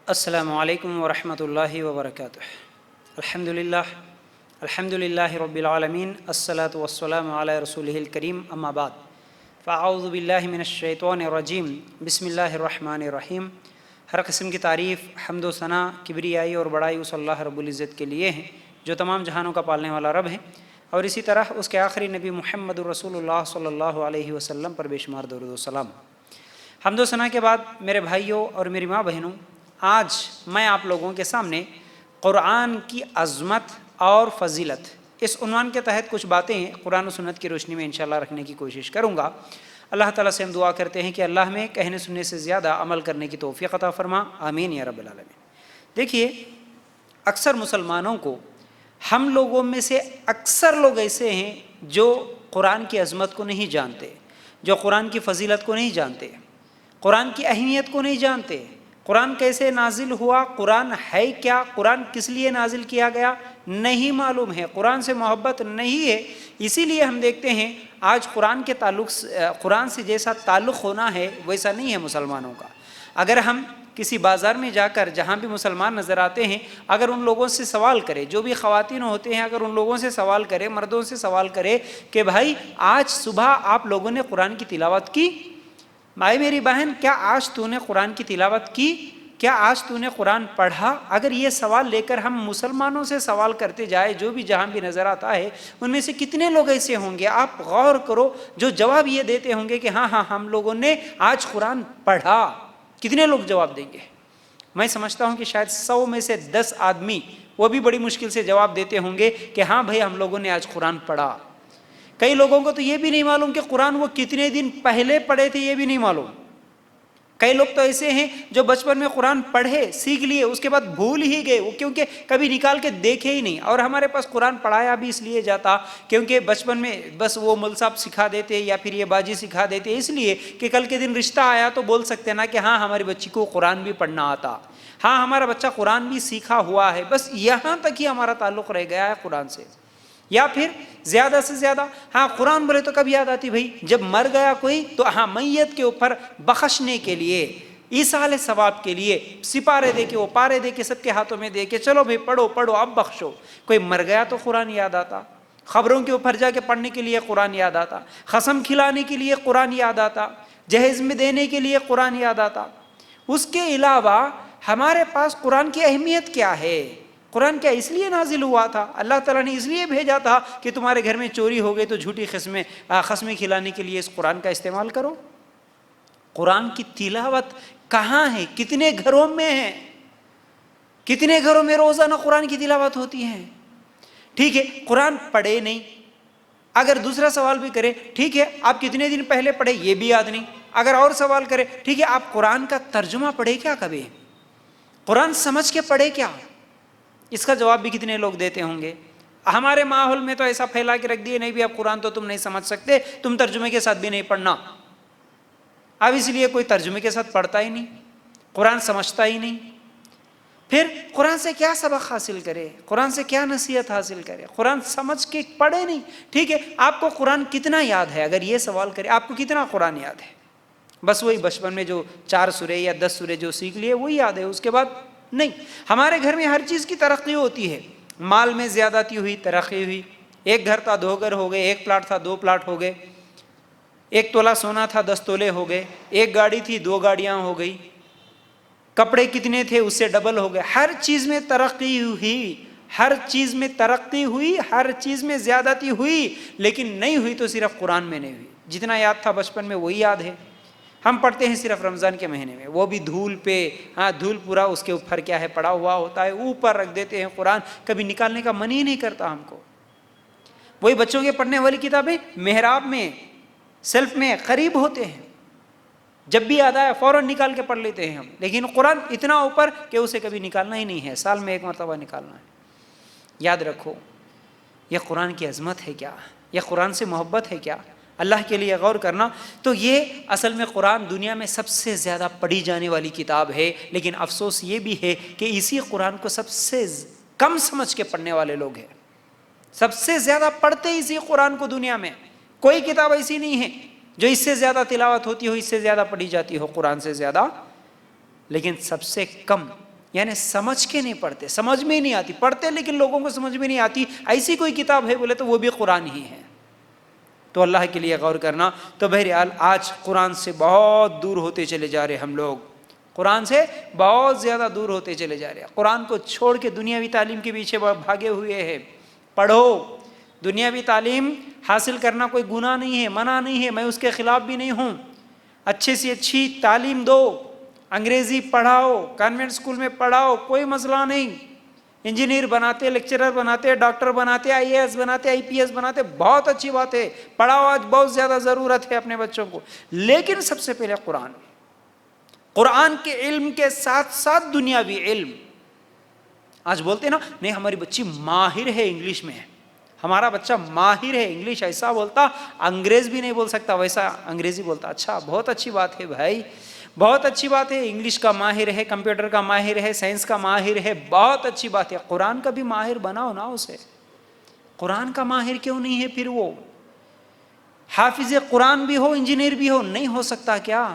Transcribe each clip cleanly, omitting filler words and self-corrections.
السلام علیکم ورحمۃ اللہ وبرکاتہ۔ الحمد للہ رب العالمین، الصلاۃ والسلام علی رسولہ الکریم، اما بعد فاعوذ باللہ من الشیطان الرجیم، بسم اللہ الرحمن الرحیم۔ ہر قسم کی تعریف، حمد و ثنا، کبریائی اور بڑائی اس اللہ رب العزت کے لیے ہیں جو تمام جہانوں کا پالنے والا رب ہے، اور اسی طرح اس کے آخری نبی محمد رسول اللہ صلی اللہ علیہ وسلم پر بے شمار درود و سلام۔ حمد و ثنا کے بعد میرے بھائیوں اور میری ماں بہنوں، آج میں آپ لوگوں کے سامنے قرآن کی عظمت اور فضیلت اس عنوان کے تحت کچھ باتیں قرآن و سنت کی روشنی میں انشاءاللہ رکھنے کی کوشش کروں گا۔ اللہ تعالیٰ سے ہم دعا کرتے ہیں کہ اللہ میں کہنے سننے سے زیادہ عمل کرنے کی توفیق عطا فرما، آمین یا رب العالمین۔ دیکھیے، اکثر مسلمانوں کو، ہم لوگوں میں سے اکثر لوگ ایسے ہیں جو قرآن کی عظمت کو نہیں جانتے، جو قرآن کی فضیلت کو نہیں جانتے، قرآن کی اہمیت کو نہیں جانتے، قرآن کیسے نازل ہوا، قرآن ہے کیا، قرآن کس لیے نازل کیا گیا، نہیں معلوم ہے، قرآن سے محبت نہیں ہے۔ اسی لیے ہم دیکھتے ہیں آج قرآن سے جیسا تعلق ہونا ہے ویسا نہیں ہے مسلمانوں کا۔ اگر ہم کسی بازار میں جا کر جہاں بھی مسلمان نظر آتے ہیں، اگر ان لوگوں سے سوال کرے، جو بھی خواتین ہوتے ہیں اگر ان لوگوں سے سوال کرے، مردوں سے سوال کرے کہ بھائی آج صبح آپ لوگوں نے قرآن کی تلاوت کی؟ بھائی میری بہن، کیا آج تو نے قرآن کی تلاوت کی؟ کیا آج تو نے قرآن پڑھا؟ اگر یہ سوال لے کر ہم مسلمانوں سے سوال کرتے جائے، جو بھی جہاں بھی نظر آتا ہے، ان میں سے کتنے لوگ ایسے ہوں گے، آپ غور کرو، جو جواب یہ دیتے ہوں گے کہ ہاں ہم لوگوں نے آج قرآن پڑھا؟ کتنے لوگ جواب دیں گے؟ میں سمجھتا ہوں کہ شاید 100 میں سے 10 آدمی وہ بھی بڑی مشکل سے جواب دیتے ہوں گے کہ ہاں بھائی ہم لوگوں نے آج قرآن پڑھا۔ کئی لوگوں کو تو یہ بھی نہیں معلوم کہ قرآن وہ کتنے دن پہلے پڑھے تھے، یہ بھی نہیں معلوم۔ کئی لوگ تو ایسے ہیں جو بچپن میں قرآن پڑھے، سیکھ لیے، اس کے بعد بھول ہی گئے، وہ کیونکہ کبھی نکال کے دیکھے ہی نہیں۔ اور ہمارے پاس قرآن پڑھایا بھی اس لیے جاتا کیونکہ بچپن میں بس وہ مول صاحب سکھا دیتے یا پھر یہ باجی سکھا دیتے، اس لیے کہ کل کے دن رشتہ آیا تو بول سکتے نا کہ ہاں ہماری بچی کو قرآن بھی پڑھنا آتا، ہاں ہمارا بچہ قرآن بھی سیکھا ہوا ہے۔ بس یہاں تک ہی ہمارا تعلق رہ گیا ہے قرآن سے۔ یا پھر زیادہ سے زیادہ ہاں قرآن بولے تو کب یاد آتی بھائی؟ جب مر گیا کوئی تو ہاں میت کے اوپر بخشنے کے لیے، ایصال ثواب کے لیے سپارے دے کے، وہ پارے دے کے سب کے ہاتھوں میں دے کے چلو بھائی پڑھو اب بخشو۔ کوئی مر گیا تو قرآن یاد آتا، خبروں کے اوپر جا کے پڑھنے کے لیے قرآن یاد آتا، قسم کھلانے کے لیے قرآن یاد آتا، جہیز میں دینے کے لیے قرآن یاد آتا۔ اس کے علاوہ ہمارے پاس قرآن کی اہمیت کیا ہے؟ قرآن کیا اس لیے نازل ہوا تھا؟ اللہ تعالیٰ نے اس لیے بھیجا تھا کہ تمہارے گھر میں چوری ہو گئی تو جھوٹی قسمیں کھلانے کے لیے اس قرآن کا استعمال کرو۔ قرآن کی تلاوت کہاں ہے؟ کتنے گھروں میں ہے؟ کتنے گھروں میں روزانہ قرآن کی تلاوت ہوتی ہے؟ ٹھیک ہے، قرآن پڑھے نہیں، اگر دوسرا سوال بھی کرے ٹھیک ہے آپ کتنے دن پہلے پڑھے یہ بھی یاد نہیں، اگر اور سوال کرے ٹھیک ہے آپ قرآن کا ترجمہ پڑھے کیا کبھی؟ قرآن سمجھ کے پڑھے کیا؟ اس کا جواب بھی کتنے لوگ دیتے ہوں گے۔ ہمارے ماحول میں تو ایسا پھیلا کے رکھ دیے، نہیں بھی اب قرآن تو تم نہیں سمجھ سکتے، تم ترجمے کے ساتھ بھی نہیں پڑھنا۔ اب اس لیے کوئی ترجمے کے ساتھ پڑھتا ہی نہیں، قرآن سمجھتا ہی نہیں۔ پھر قرآن سے کیا سبق حاصل کرے؟ قرآن سے کیا نصیحت حاصل کرے؟ قرآن سمجھ کے پڑھے نہیں۔ ٹھیک ہے، آپ کو قرآن کتنا یاد ہے؟ اگر یہ سوال کرے آپ کو کتنا قرآن یاد ہے؟ بس وہی بچپن میں جو 4 سورے یا 10 سورے جو سیکھ لیے وہی یاد ہے، اس کے بعد نہیں۔ ہمارے گھر میں ہر چیز کی ترقی ہوتی ہے، مال میں زیادتی ہوئی، ترقی ہوئی، ایک گھر تھا 2 گھر ہو گئے، ایک پلاٹ تھا 2 پلاٹ ہو گئے، 1 تولہ سونا تھا 10 تولے ہو گئے، ایک گاڑی تھی 2 گاڑیاں ہو گئی، کپڑے کتنے تھے اس سے ڈبل ہو گئے۔ ہر چیز میں ترقی ہوئی، ہر چیز میں ترقی ہوئی، ہر چیز میں زیادتی ہوئی، لیکن نہیں ہوئی تو صرف قرآن میں نہیں ہوئی۔ جتنا یاد تھا بچپن میں وہی یاد ہے۔ ہم پڑھتے ہیں صرف رمضان کے مہینے میں، وہ بھی دھول پہ، ہاں دھول پورا اس کے اوپر کیا ہے پڑا ہوا ہوتا ہے، اوپر رکھ دیتے ہیں قرآن، کبھی نکالنے کا من ہی نہیں کرتا ہم کو۔ وہی بچوں کے پڑھنے والی کتابیں محراب میں، سیلف میں قریب ہوتے ہیں، جب بھی یاد آیا فوراً نکال کے پڑھ لیتے ہیں ہم، لیکن قرآن اتنا اوپر کہ اسے کبھی نکالنا ہی نہیں ہے، سال میں 1 مرتبہ نکالنا ہے۔ یاد رکھو، یہ قرآن کی عظمت ہے کیا، یہ قرآن سے محبت ہے کیا، اللہ کے لیے غور کرنا۔ تو یہ اصل میں قرآن دنیا میں سب سے زیادہ پڑھی جانے والی کتاب ہے، لیکن افسوس یہ بھی ہے کہ اسی قرآن کو سب سے کم سمجھ کے پڑھنے والے لوگ ہیں، سب سے زیادہ پڑھتے اسی قرآن کو دنیا میں۔ کوئی کتاب ایسی نہیں ہے جو اس سے زیادہ تلاوت ہوتی ہو، اس سے زیادہ پڑھی جاتی ہو قرآن سے زیادہ، لیکن سب سے کم یعنی سمجھ کے نہیں پڑھتے، سمجھ میں نہیں آتی، پڑھتے لیکن لوگوں کو سمجھ میں نہیں آتی، ایسی کوئی کتاب ہے بولے تو وہ بھی قرآن ہی ہے۔ تو اللہ کے لیے غور کرنا۔ تو بہرحال آج قرآن سے بہت دور ہوتے چلے جا رہے ہم لوگ، قرآن سے بہت زیادہ دور ہوتے چلے جا رہے ہیں، قرآن کو چھوڑ کے دنیاوی تعلیم کے پیچھے بھاگے ہوئے ہیں۔ پڑھو، دنیاوی تعلیم حاصل کرنا کوئی گناہ نہیں ہے، منع نہیں ہے، میں اس کے خلاف بھی نہیں ہوں، اچھے سے اچھی تعلیم دو، انگریزی پڑھاؤ، کانوینٹ اسکول میں پڑھاؤ، کوئی مسئلہ نہیں، انجینئر بناتے، لیکچرر بناتے، ڈاکٹر بناتے، آئی اے ایس بناتے، آئی پی ایس بناتے، بہت اچھی بات ہے، پڑھاؤ، آج بہت زیادہ ضرورت ہے اپنے بچوں کو، لیکن سب سے پہلے قرآن کے علم کے ساتھ ساتھ دنیاوی علم۔ آج بولتے ہیں نا نہیں ہماری بچی ماہر ہے انگلش میں، ہمارا بچہ ماہر ہے انگلش، ایسا بولتا انگریز بھی نہیں بول سکتا ویسا انگریزی بولتا۔ اچھا، بہت اچھی بات ہے بھائی، بہت اچھی بات ہے، انگلش کا ماہر ہے، کمپیوٹر کا ماہر ہے، سائنس کا ماہر ہے، بہت اچھی بات ہے، قرآن کا بھی ماہر بناؤ نا اسے۔ قرآن کا ماہر کیوں نہیں ہے پھر؟ وہ حافظ قرآن بھی ہو، انجینئر بھی ہو، نہیں ہو سکتا کیا؟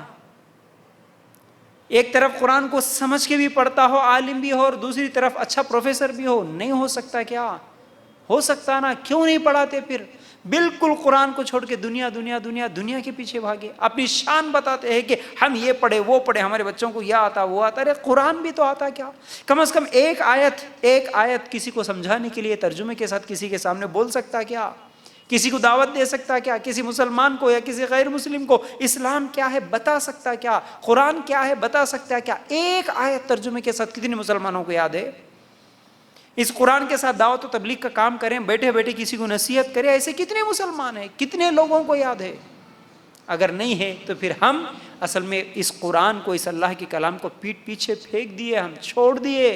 ایک طرف قرآن کو سمجھ کے بھی پڑھتا ہو، عالم بھی ہو، اور دوسری طرف اچھا پروفیسر بھی ہو، نہیں ہو سکتا کیا؟ ہو سکتا نا، کیوں نہیں پڑھاتے پھر؟ بالکل قرآن کو چھوڑ کے دنیا کے پیچھے بھاگے، اپنی شان بتاتے ہیں کہ ہم یہ پڑھے وہ پڑھے، ہمارے بچوں کو یہ آتا وہ آتا۔ ارے قرآن بھی تو آتا کیا؟ کم از کم ایک آیت کسی کو سمجھانے کے لیے ترجمے کے ساتھ کسی کے سامنے بول سکتا کیا؟ کسی کو دعوت دے سکتا کیا؟ کسی مسلمان کو یا کسی غیر مسلم کو اسلام کیا ہے بتا سکتا کیا؟ قرآن کیا ہے بتا سکتا کیا؟ ایک آیت ترجمے کے ساتھ کتنے مسلمانوں کو یاد ہے؟ اس قرآن کے ساتھ دعوت و تبلیغ کا کام کریں، بیٹھے بیٹھے کسی کو نصیحت کریں، ایسے کتنے مسلمان ہیں، کتنے لوگوں کو یاد ہے؟ اگر نہیں ہے تو پھر ہم اصل میں اس قرآن کو، اس اللہ کے کلام کو پیٹھ پیچھے پھینک دیے، ہم چھوڑ دیے۔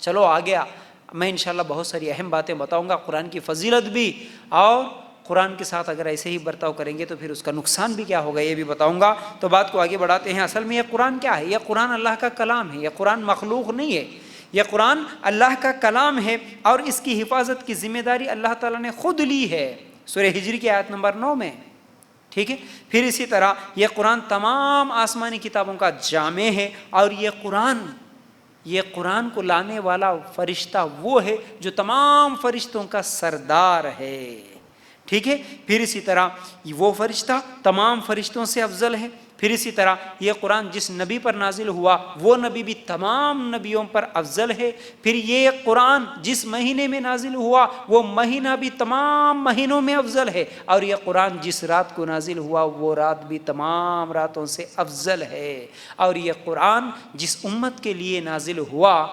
چلو آ گیا، میں انشاءاللہ بہت ساری اہم باتیں بتاؤں گا، قرآن کی فضیلت بھی، اور قرآن کے ساتھ اگر ایسے ہی برتاؤ کریں گے تو پھر اس کا نقصان بھی کیا ہوگا یہ بھی بتاؤں گا۔ تو بات کو آگے بڑھاتے ہیں۔ اصل میں یہ قرآن کیا ہے؟ یہ قرآن اللہ کا کلام ہے، یہ قرآن مخلوق نہیں ہے، یہ قرآن اللہ کا کلام ہے، اور اس کی حفاظت کی ذمہ داری اللہ تعالیٰ نے خود لی ہے سورہ ہجر کی آیت نمبر 9 میں، ٹھیک ہے۔ پھر اسی طرح یہ قرآن تمام آسمانی کتابوں کا جامع ہے، اور یہ قرآن کو لانے والا فرشتہ وہ ہے جو تمام فرشتوں کا سردار ہے، ٹھیک ہے۔ پھر اسی طرح وہ فرشتہ تمام فرشتوں سے افضل ہے۔ پھر اسی طرح یہ قرآن جس نبی پر نازل ہوا وہ نبی بھی تمام نبیوں پر افضل ہے۔ پھر یہ قرآن جس مہینے میں نازل ہوا وہ مہینہ بھی تمام مہینوں میں افضل ہے، اور یہ قرآن جس رات کو نازل ہوا وہ رات بھی تمام راتوں سے افضل ہے، اور یہ قرآن جس امت کے لیے نازل ہوا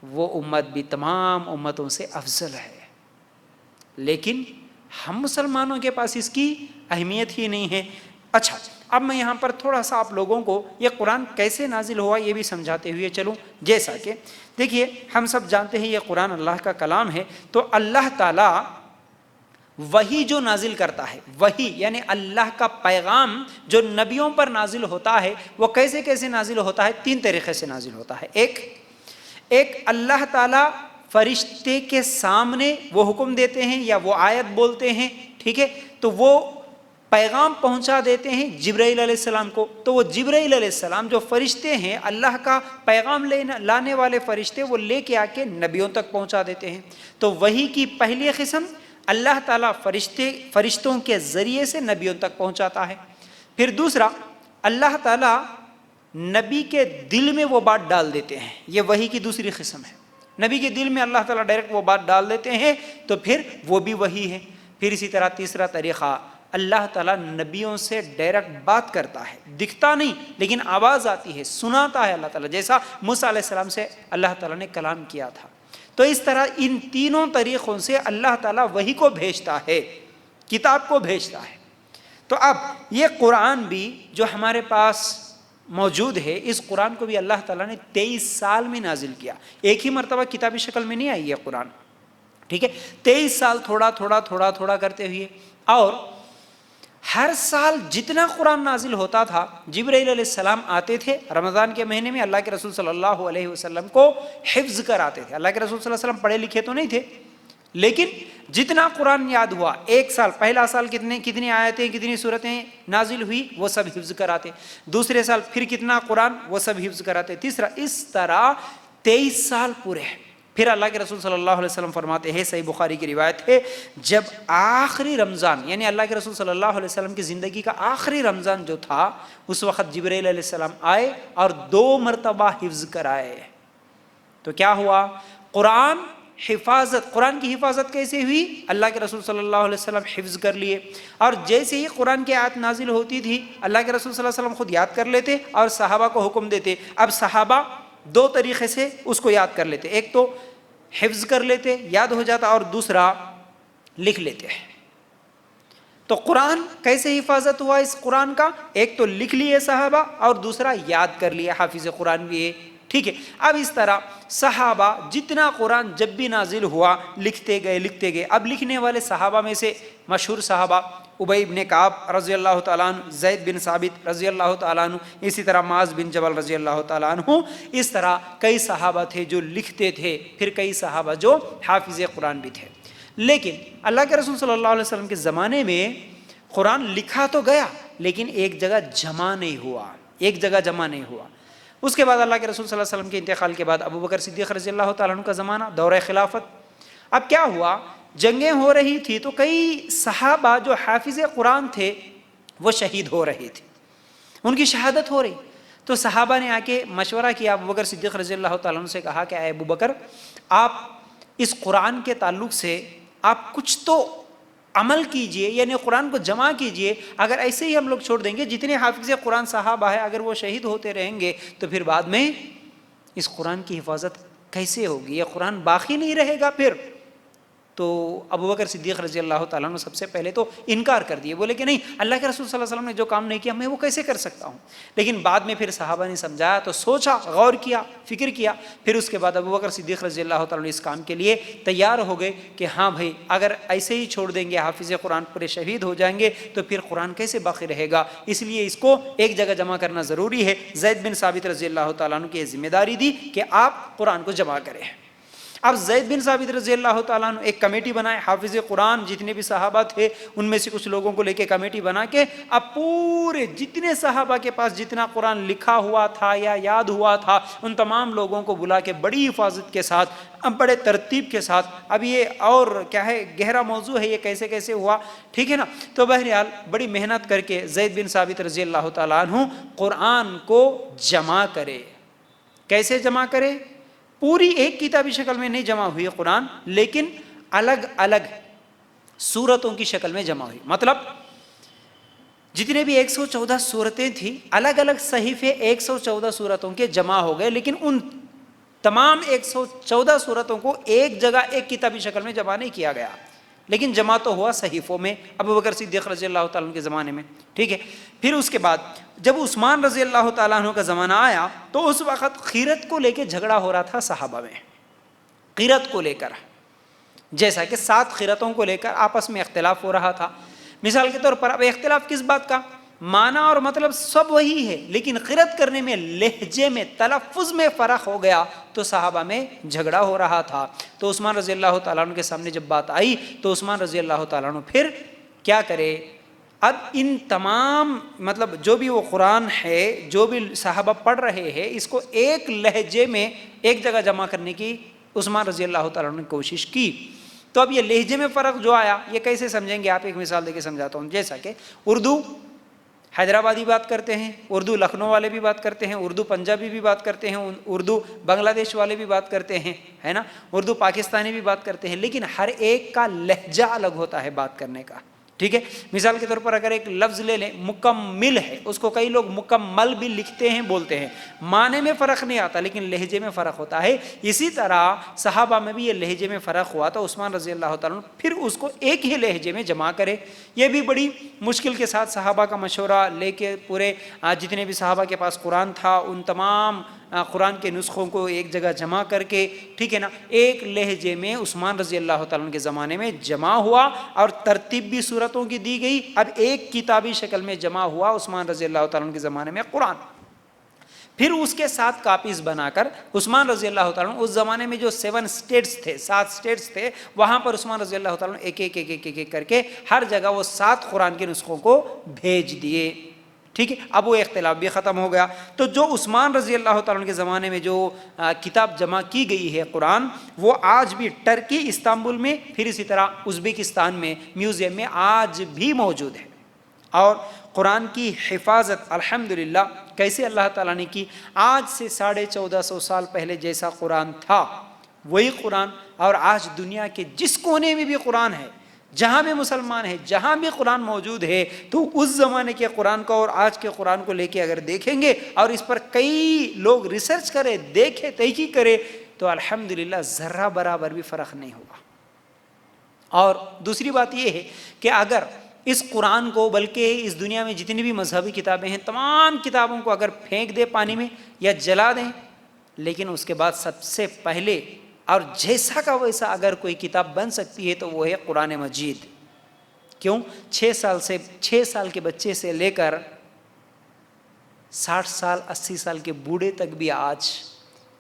وہ امت بھی تمام امتوں سے افضل ہے۔ لیکن ہم مسلمانوں کے پاس اس کی اہمیت ہی نہیں ہے۔ اچھا، اب میں یہاں پر تھوڑا سا آپ لوگوں کو یہ قرآن کیسے نازل ہوا یہ بھی سمجھاتے ہوئے چلوں۔ جیسا کہ دیکھیے ہم سب جانتے ہیں یہ قرآن اللہ کا کلام ہے، تو اللہ تعالیٰ وحی جو نازل کرتا ہے، وحی یعنی اللہ کا پیغام جو نبیوں پر نازل ہوتا ہے وہ کیسے کیسے نازل ہوتا ہے؟ 3 طریقے سے نازل ہوتا ہے۔ ایک اللہ تعالیٰ فرشتے کے سامنے وہ حکم دیتے ہیں یا وہ آیت بولتے ہیں، ٹھیک ہے، تو وہ پیغام پہنچا دیتے ہیں جبرائیل علیہ السلام کو، تو وہ جبرائیل علیہ السلام جو فرشتے ہیں اللہ کا پیغام لانے والے فرشتے، وہ لے کے آ کے نبیوں تک پہنچا دیتے ہیں۔ تو وحی کی پہلی قسم اللہ تعالیٰ فرشتوں کے ذریعے سے نبیوں تک پہنچاتا ہے۔ پھر دوسرا اللہ تعالیٰ نبی کے دل میں وہ بات ڈال دیتے ہیں، یہ وحی کی دوسری قسم ہے، نبی کے دل میں اللہ تعالیٰ ڈائریکٹ وہ بات ڈال دیتے ہیں تو پھر وہ بھی وحی ہے۔ پھر اسی طرح تیسرا طریقہ اللہ تعالیٰ نبیوں سے ڈائریکٹ بات کرتا ہے، دکھتا نہیں لیکن آواز آتی ہے، سناتا ہے اللہ تعالیٰ، جیسا موسیٰ علیہ السلام سے اللہ تعالیٰ نے کلام کیا تھا۔ تو اس طرح ان تینوں طریقوں سے اللہ تعالیٰ وحی کو بھیجتا ہے، کتاب کو بھیجتا ہے۔ تو اب یہ قرآن بھی جو ہمارے پاس موجود ہے، اس قرآن کو بھی اللہ تعالیٰ نے 23 سال میں نازل کیا، ایک ہی مرتبہ کتابی شکل میں نہیں آئی ہے قرآن، ٹھیک ہے، 23 سال تھوڑا کرتے ہوئے، اور ہر سال جتنا قرآن نازل ہوتا تھا جبرائیل علیہ السلام آتے تھے رمضان کے مہینے میں، اللہ کے رسول صلی اللہ علیہ وسلم کو حفظ کراتے تھے۔ اللہ کے رسول صلی اللہ علیہ وسلم پڑھے لکھے تو نہیں تھے، لیکن جتنا قرآن یاد ہوا ایک سال، پہلا سال کتنی آیتیں کتنی صورتیں نازل ہوئی وہ سب حفظ کراتے، دوسرے سال پھر کتنا قرآن وہ سب حفظ کراتے، تیسرا، اس طرح 23 سال پورے۔ پھر اللہ کے رسول صلی اللہ علیہ وسلم فرماتے ہیں، صحیح بخاری کی روایت ہے، جب آخری رمضان یعنی اللہ کے رسول صلی اللہ علیہ وسلم کی زندگی کا آخری رمضان جو تھا، اس وقت جبرائیل علیہ السلام آئے اور 2 مرتبہ حفظ کرائے۔ تو کیا ہوا؟ قرآن کی حفاظت کیسے ہوئی؟ اللہ کے رسول صلی اللہ علیہ وسلم حفظ کر لیے، اور جیسے ہی قرآن کی آیت نازل ہوتی تھی اللہ کے رسول صلی اللہ علیہ وسلم خود یاد کر لیتے اور صحابہ کو حکم دیتے۔ اب صحابہ 2 طریقے سے اس کو یاد کر لیتے، ایک تو حفظ کر لیتے، یاد ہو جاتا، اور دوسرا لکھ لیتے۔ تو قرآن کیسے حفاظت ہوا اس قرآن کا؟ ایک تو لکھ لیے صحابہ اور دوسرا یاد کر لیے، حافظ قرآن بھی ہے، ٹھیک ہے۔ اب اس طرح صحابہ جتنا قرآن جب بھی نازل ہوا لکھتے گئے۔ اب لکھنے والے صحابہ میں سے مشہور صحابہ ابی بن کعب رضی اللہ تعالیٰ عنہ، زید بن ثابت رضی اللہ تعالیٰ عنہ، اسی طرح معاذ بن جبل رضی اللہ تعالیٰ عنہ، اس طرح کئی صحابہ تھے جو لکھتے تھے، پھر کئی صحابہ جو حافظ قرآن بھی تھے۔ لیکن اللہ کے رسول صلی اللہ علیہ وسلم کے زمانے میں قرآن لکھا تو گیا لیکن ایک جگہ جمع نہیں ہوا۔ اس کے بعد اللہ کے رسول صلی اللہ علیہ وسلم کے انتقال کے بعد ابو بکر صدیق رضی اللہ تعالیٰ عنہ کا زمانہ، دورہ خلافت۔ اب کیا ہوا؟ جنگیں ہو رہی تھی تو کئی صحابہ جو حافظ قرآن تھے وہ شہید ہو رہے تھے، ان کی شہادت ہو رہی۔ تو صحابہ نے آ کے مشورہ کیا، ابو بکر صدیق رضی اللہ تعالیٰ عنہ سے کہا کہ اے ابو بکر، آپ اس قرآن کے تعلق سے آپ کچھ تو عمل کیجئے، یعنی قرآن کو جمع کیجئے۔ اگر ایسے ہی ہم لوگ چھوڑ دیں گے، جتنے حافظ قرآن صحابہ ہیں اگر وہ شہید ہوتے رہیں گے تو پھر بعد میں اس قرآن کی حفاظت کیسے ہوگی؟ یہ قرآن باقی نہیں رہے گا پھر۔ تو ابو بکر صدیق رضی اللہ تعالیٰ عنہ سب سے پہلے تو انکار کر دیے، بولے کہ نہیں، اللہ کے رسول صلی اللہ علیہ وسلم نے جو کام نہیں کیا میں وہ کیسے کر سکتا ہوں۔ لیکن بعد میں پھر صحابہ نے سمجھایا تو سوچا، غور کیا، فکر کیا، پھر اس کے بعد ابو بکر صدیق رضی اللہ تعالیٰ عنہ اس کام کے لیے تیار ہو گئے کہ ہاں بھائی، اگر ایسے ہی چھوڑ دیں گے، حافظ قرآن پورے شہید ہو جائیں گے تو پھر قرآن کیسے باقی رہے گا، اس لیے اس کو ایک جگہ جمع کرنا ضروری ہے۔ زید بن ثابت رضی اللہ تعالیٰ عنہ کی یہ ذمہ داری دی کہ آپ قرآن کو جمع کریں۔ اب زید بن ثابت رضی اللہ تعالیٰ عنہ ایک کمیٹی بنائے، حافظ قرآن جتنے بھی صحابہ تھے ان میں سے کچھ لوگوں کو لے کے کمیٹی بنا کے اب پورے جتنے صحابہ کے پاس جتنا قرآن لکھا ہوا تھا یا یاد ہوا تھا ان تمام لوگوں کو بلا کے بڑی حفاظت کے ساتھ، اب بڑے ترتیب کے ساتھ، اب یہ اور کیا ہے، گہرا موضوع ہے یہ کیسے ہوا، ٹھیک ہے نا۔ تو بہرحال بڑی محنت کر کے زید بن ثابت رضی اللہ تعالیٰ عنہ قرآن کو جمع کرے۔ کیسے جمع کرے؟ پوری ایک کتابی شکل میں نہیں جمع ہوئی قرآن، لیکن الگ الگ سورتوں کی شکل میں جمع ہوئی۔ مطلب جتنے بھی 114 سورتیں تھیں، الگ الگ صحیفے 114 سورتوں کے جمع ہو گئے، لیکن ان تمام 114 سورتوں کو ایک جگہ ایک کتابی شکل میں جمع نہیں کیا گیا، لیکن جمع تو ہوا صحیفوں میں ابو بکر صدیق رضی اللہ تعالیٰ عنہ کے زمانے میں، ٹھیک ہے۔ پھر اس کے بعد جب عثمان رضی اللہ تعالیٰ عنہ کا زمانہ آیا تو اس وقت قیرت کو لے کے جھگڑا ہو رہا تھا صحابہ میں، قیرت کو لے کر، جیسا کہ 7 قیرتوں کو لے کر آپس میں اختلاف ہو رہا تھا۔ مثال کے طور پر اب اختلاف کس بات کا؟ معنی اور مطلب سب وہی ہے، لیکن قیرت کرنے میں، لہجے میں، تلفظ میں فرق ہو گیا تو صحابہ میں جھگڑا ہو رہا تھا۔ تو عثمان رضی اللہ تعالیٰ عنہ کے سامنے جب بات آئی تو عثمان رضی اللہ تعالیٰ عنہ پھر کیا کرے؟ اب ان تمام مطلب جو بھی وہ قرآن ہے، جو بھی صحابہ پڑھ رہے ہیں، اس کو ایک لہجے میں ایک جگہ جمع کرنے کی عثمان رضی اللہ تعالیٰ عنہ نے کوشش کی۔ تو اب یہ لہجے میں فرق جو آیا یہ کیسے سمجھیں گے؟ آپ ایک مثال دے کے سمجھاتا ہوں۔ جیسا کہ اردو حیدرآبادی بات کرتے ہیں، اردو لکھنؤ والے بھی بات کرتے ہیں، اردو پنجابی بھی بات کرتے ہیں، اردو بنگلہ دیش والے بھی بات کرتے ہیں، ہے نا، اردو پاکستانی بھی بات کرتے ہیں، لیکن ہر ایک کا لہجہ الگ ہوتا ہے بات کرنے کا، ٹھیک ہے۔ مثال کے طور پر اگر ایک لفظ لے لیں، مکمل ہے، اس کو کئی لوگ مکمل بھی لکھتے ہیں، بولتے ہیں، معنی میں فرق نہیں آتا لیکن لہجے میں فرق ہوتا ہے۔ اسی طرح صحابہ میں بھی یہ لہجے میں فرق ہوا تو عثمان رضی اللہ تعالیٰ عنہ پھر اس کو ایک ہی لہجے میں جمع کرے۔ یہ بھی بڑی مشکل کے ساتھ صحابہ کا مشورہ لے کے پورے جتنے بھی صحابہ کے پاس قرآن تھا ان تمام قرآن کے نسخوں کو ایک جگہ جمع کر کے، ٹھیک ہے نا، ایک لہجے میں عثمان رضی اللہ تعالیٰ عنہ کے زمانے میں جمع ہوا، اور ترتیب بھی صورتوں کی دی گئی۔ اب ایک کتابی شکل میں جمع ہوا عثمان رضی اللہ تعالیٰ عنہ کے زمانے میں قرآن۔ پھر اس کے 7 کاپیز بنا کر عثمان رضی اللہ تعالیٰ عنہ، اس زمانے میں جو 7 اسٹیٹس تھے، 7 اسٹیٹس تھے، وہاں پر عثمان رضی اللہ تعالیٰ عنہ ایک ایک کر کے ہر جگہ وہ 7 قرآن کے نسخوں کو بھیج دیے. ٹھیک ہے، اب وہ اختلاف بھی ختم ہو گیا. تو جو عثمان رضی اللہ تعالیٰ عنہ کے زمانے میں جو کتاب جمع کی گئی ہے قرآن، وہ آج بھی ٹرکی استنبول میں، پھر اسی طرح ازبکستان میں میوزیم میں آج بھی موجود ہے. اور قرآن کی حفاظت الحمدللہ کیسے اللہ تعالیٰ نے کی، آج سے 1450 سال پہلے جیسا قرآن تھا وہی قرآن، اور آج دنیا کے جس کونے میں بھی قرآن ہے، جہاں بھی مسلمان ہے، جہاں بھی قرآن موجود ہے، تو اس زمانے کے قرآن کو اور آج کے قرآن کو لے کے اگر دیکھیں گے اور اس پر کئی لوگ ریسرچ کرے، دیکھے، تحقیق کرے، تو الحمدللہ ذرہ برابر بھی فرق نہیں ہوگا. اور دوسری بات یہ ہے کہ اگر اس قرآن کو، بلکہ اس دنیا میں جتنی بھی مذہبی کتابیں ہیں، تمام کتابوں کو اگر پھینک دے پانی میں یا جلا دیں، لیکن اس کے بعد سب سے پہلے اور جیسا کا ویسا اگر کوئی کتاب بن سکتی ہے تو وہ ہے قرآن مجید. کیوں؟ 6 سال کے بچے سے لے کر 60 سال 80 سال کے بوڑھے تک بھی آج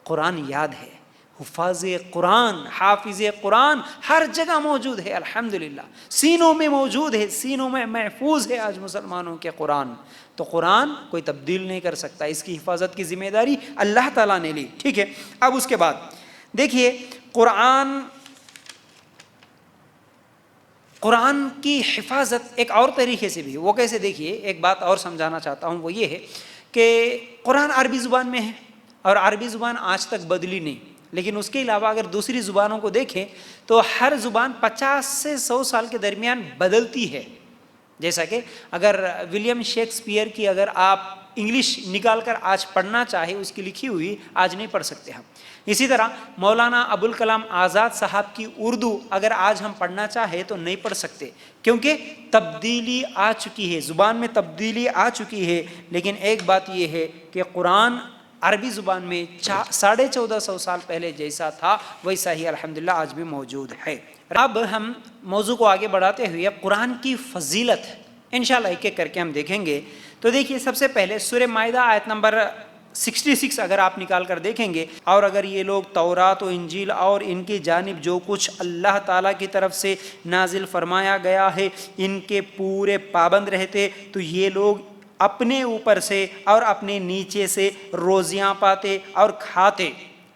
قرآن یاد ہے. حفاظ قرآن، حافظ قرآن ہر جگہ موجود ہے الحمدللہ، سینوں میں موجود ہے، سینوں میں محفوظ ہے آج مسلمانوں کے قرآن. تو قرآن کوئی تبدیل نہیں کر سکتا، اس کی حفاظت کی ذمہ داری اللہ تعالیٰ نے لی. ٹھیک ہے، اب اس کے بعد دیکھیے قرآن کی حفاظت ایک اور طریقے سے بھی. وہ کیسے؟ دیکھیے ایک بات اور سمجھانا چاہتا ہوں، وہ یہ ہے کہ قرآن عربی زبان میں ہے، اور عربی زبان آج تک بدلی نہیں. لیکن اس کے علاوہ اگر دوسری زبانوں کو دیکھیں تو ہر زبان 50 سے 100 سال کے درمیان بدلتی ہے. جیسا کہ اگر ولیم شیکسپیئر کی اگر آپ انگلش نکال کر آج پڑھنا چاہے، اس کی لکھی ہوئی آج نہیں پڑھ سکتے ہم. اسی طرح مولانا ابوالکلام آزاد صاحب کی اردو اگر آج ہم پڑھنا چاہے تو نہیں پڑھ سکتے، کیونکہ تبدیلی آ چکی ہے، زبان میں تبدیلی آ چکی ہے. لیکن ایک بات یہ ہے کہ قرآن عربی زبان میں 1450 سال پہلے جیسا تھا ویسا ہی الحمدللہ آج بھی موجود ہے. اب ہم موضوع کو آگے بڑھاتے ہوئے قرآن کی فضیلت انشاءاللہ ایک ایک کر کے ہم دیکھیں گے. تو دیکھیے سب سے پہلے سورہ مائدہ آیت نمبر 66 اگر آپ نکال کر دیکھیں گے، اور اگر یہ لوگ تورات و انجیل اور ان کی جانب جو کچھ اللہ تعالیٰ کی طرف سے نازل فرمایا گیا ہے ان کے پورے پابند رہتے تو یہ لوگ اپنے اوپر سے اور اپنے نیچے سے روزیاں پاتے اور کھاتے.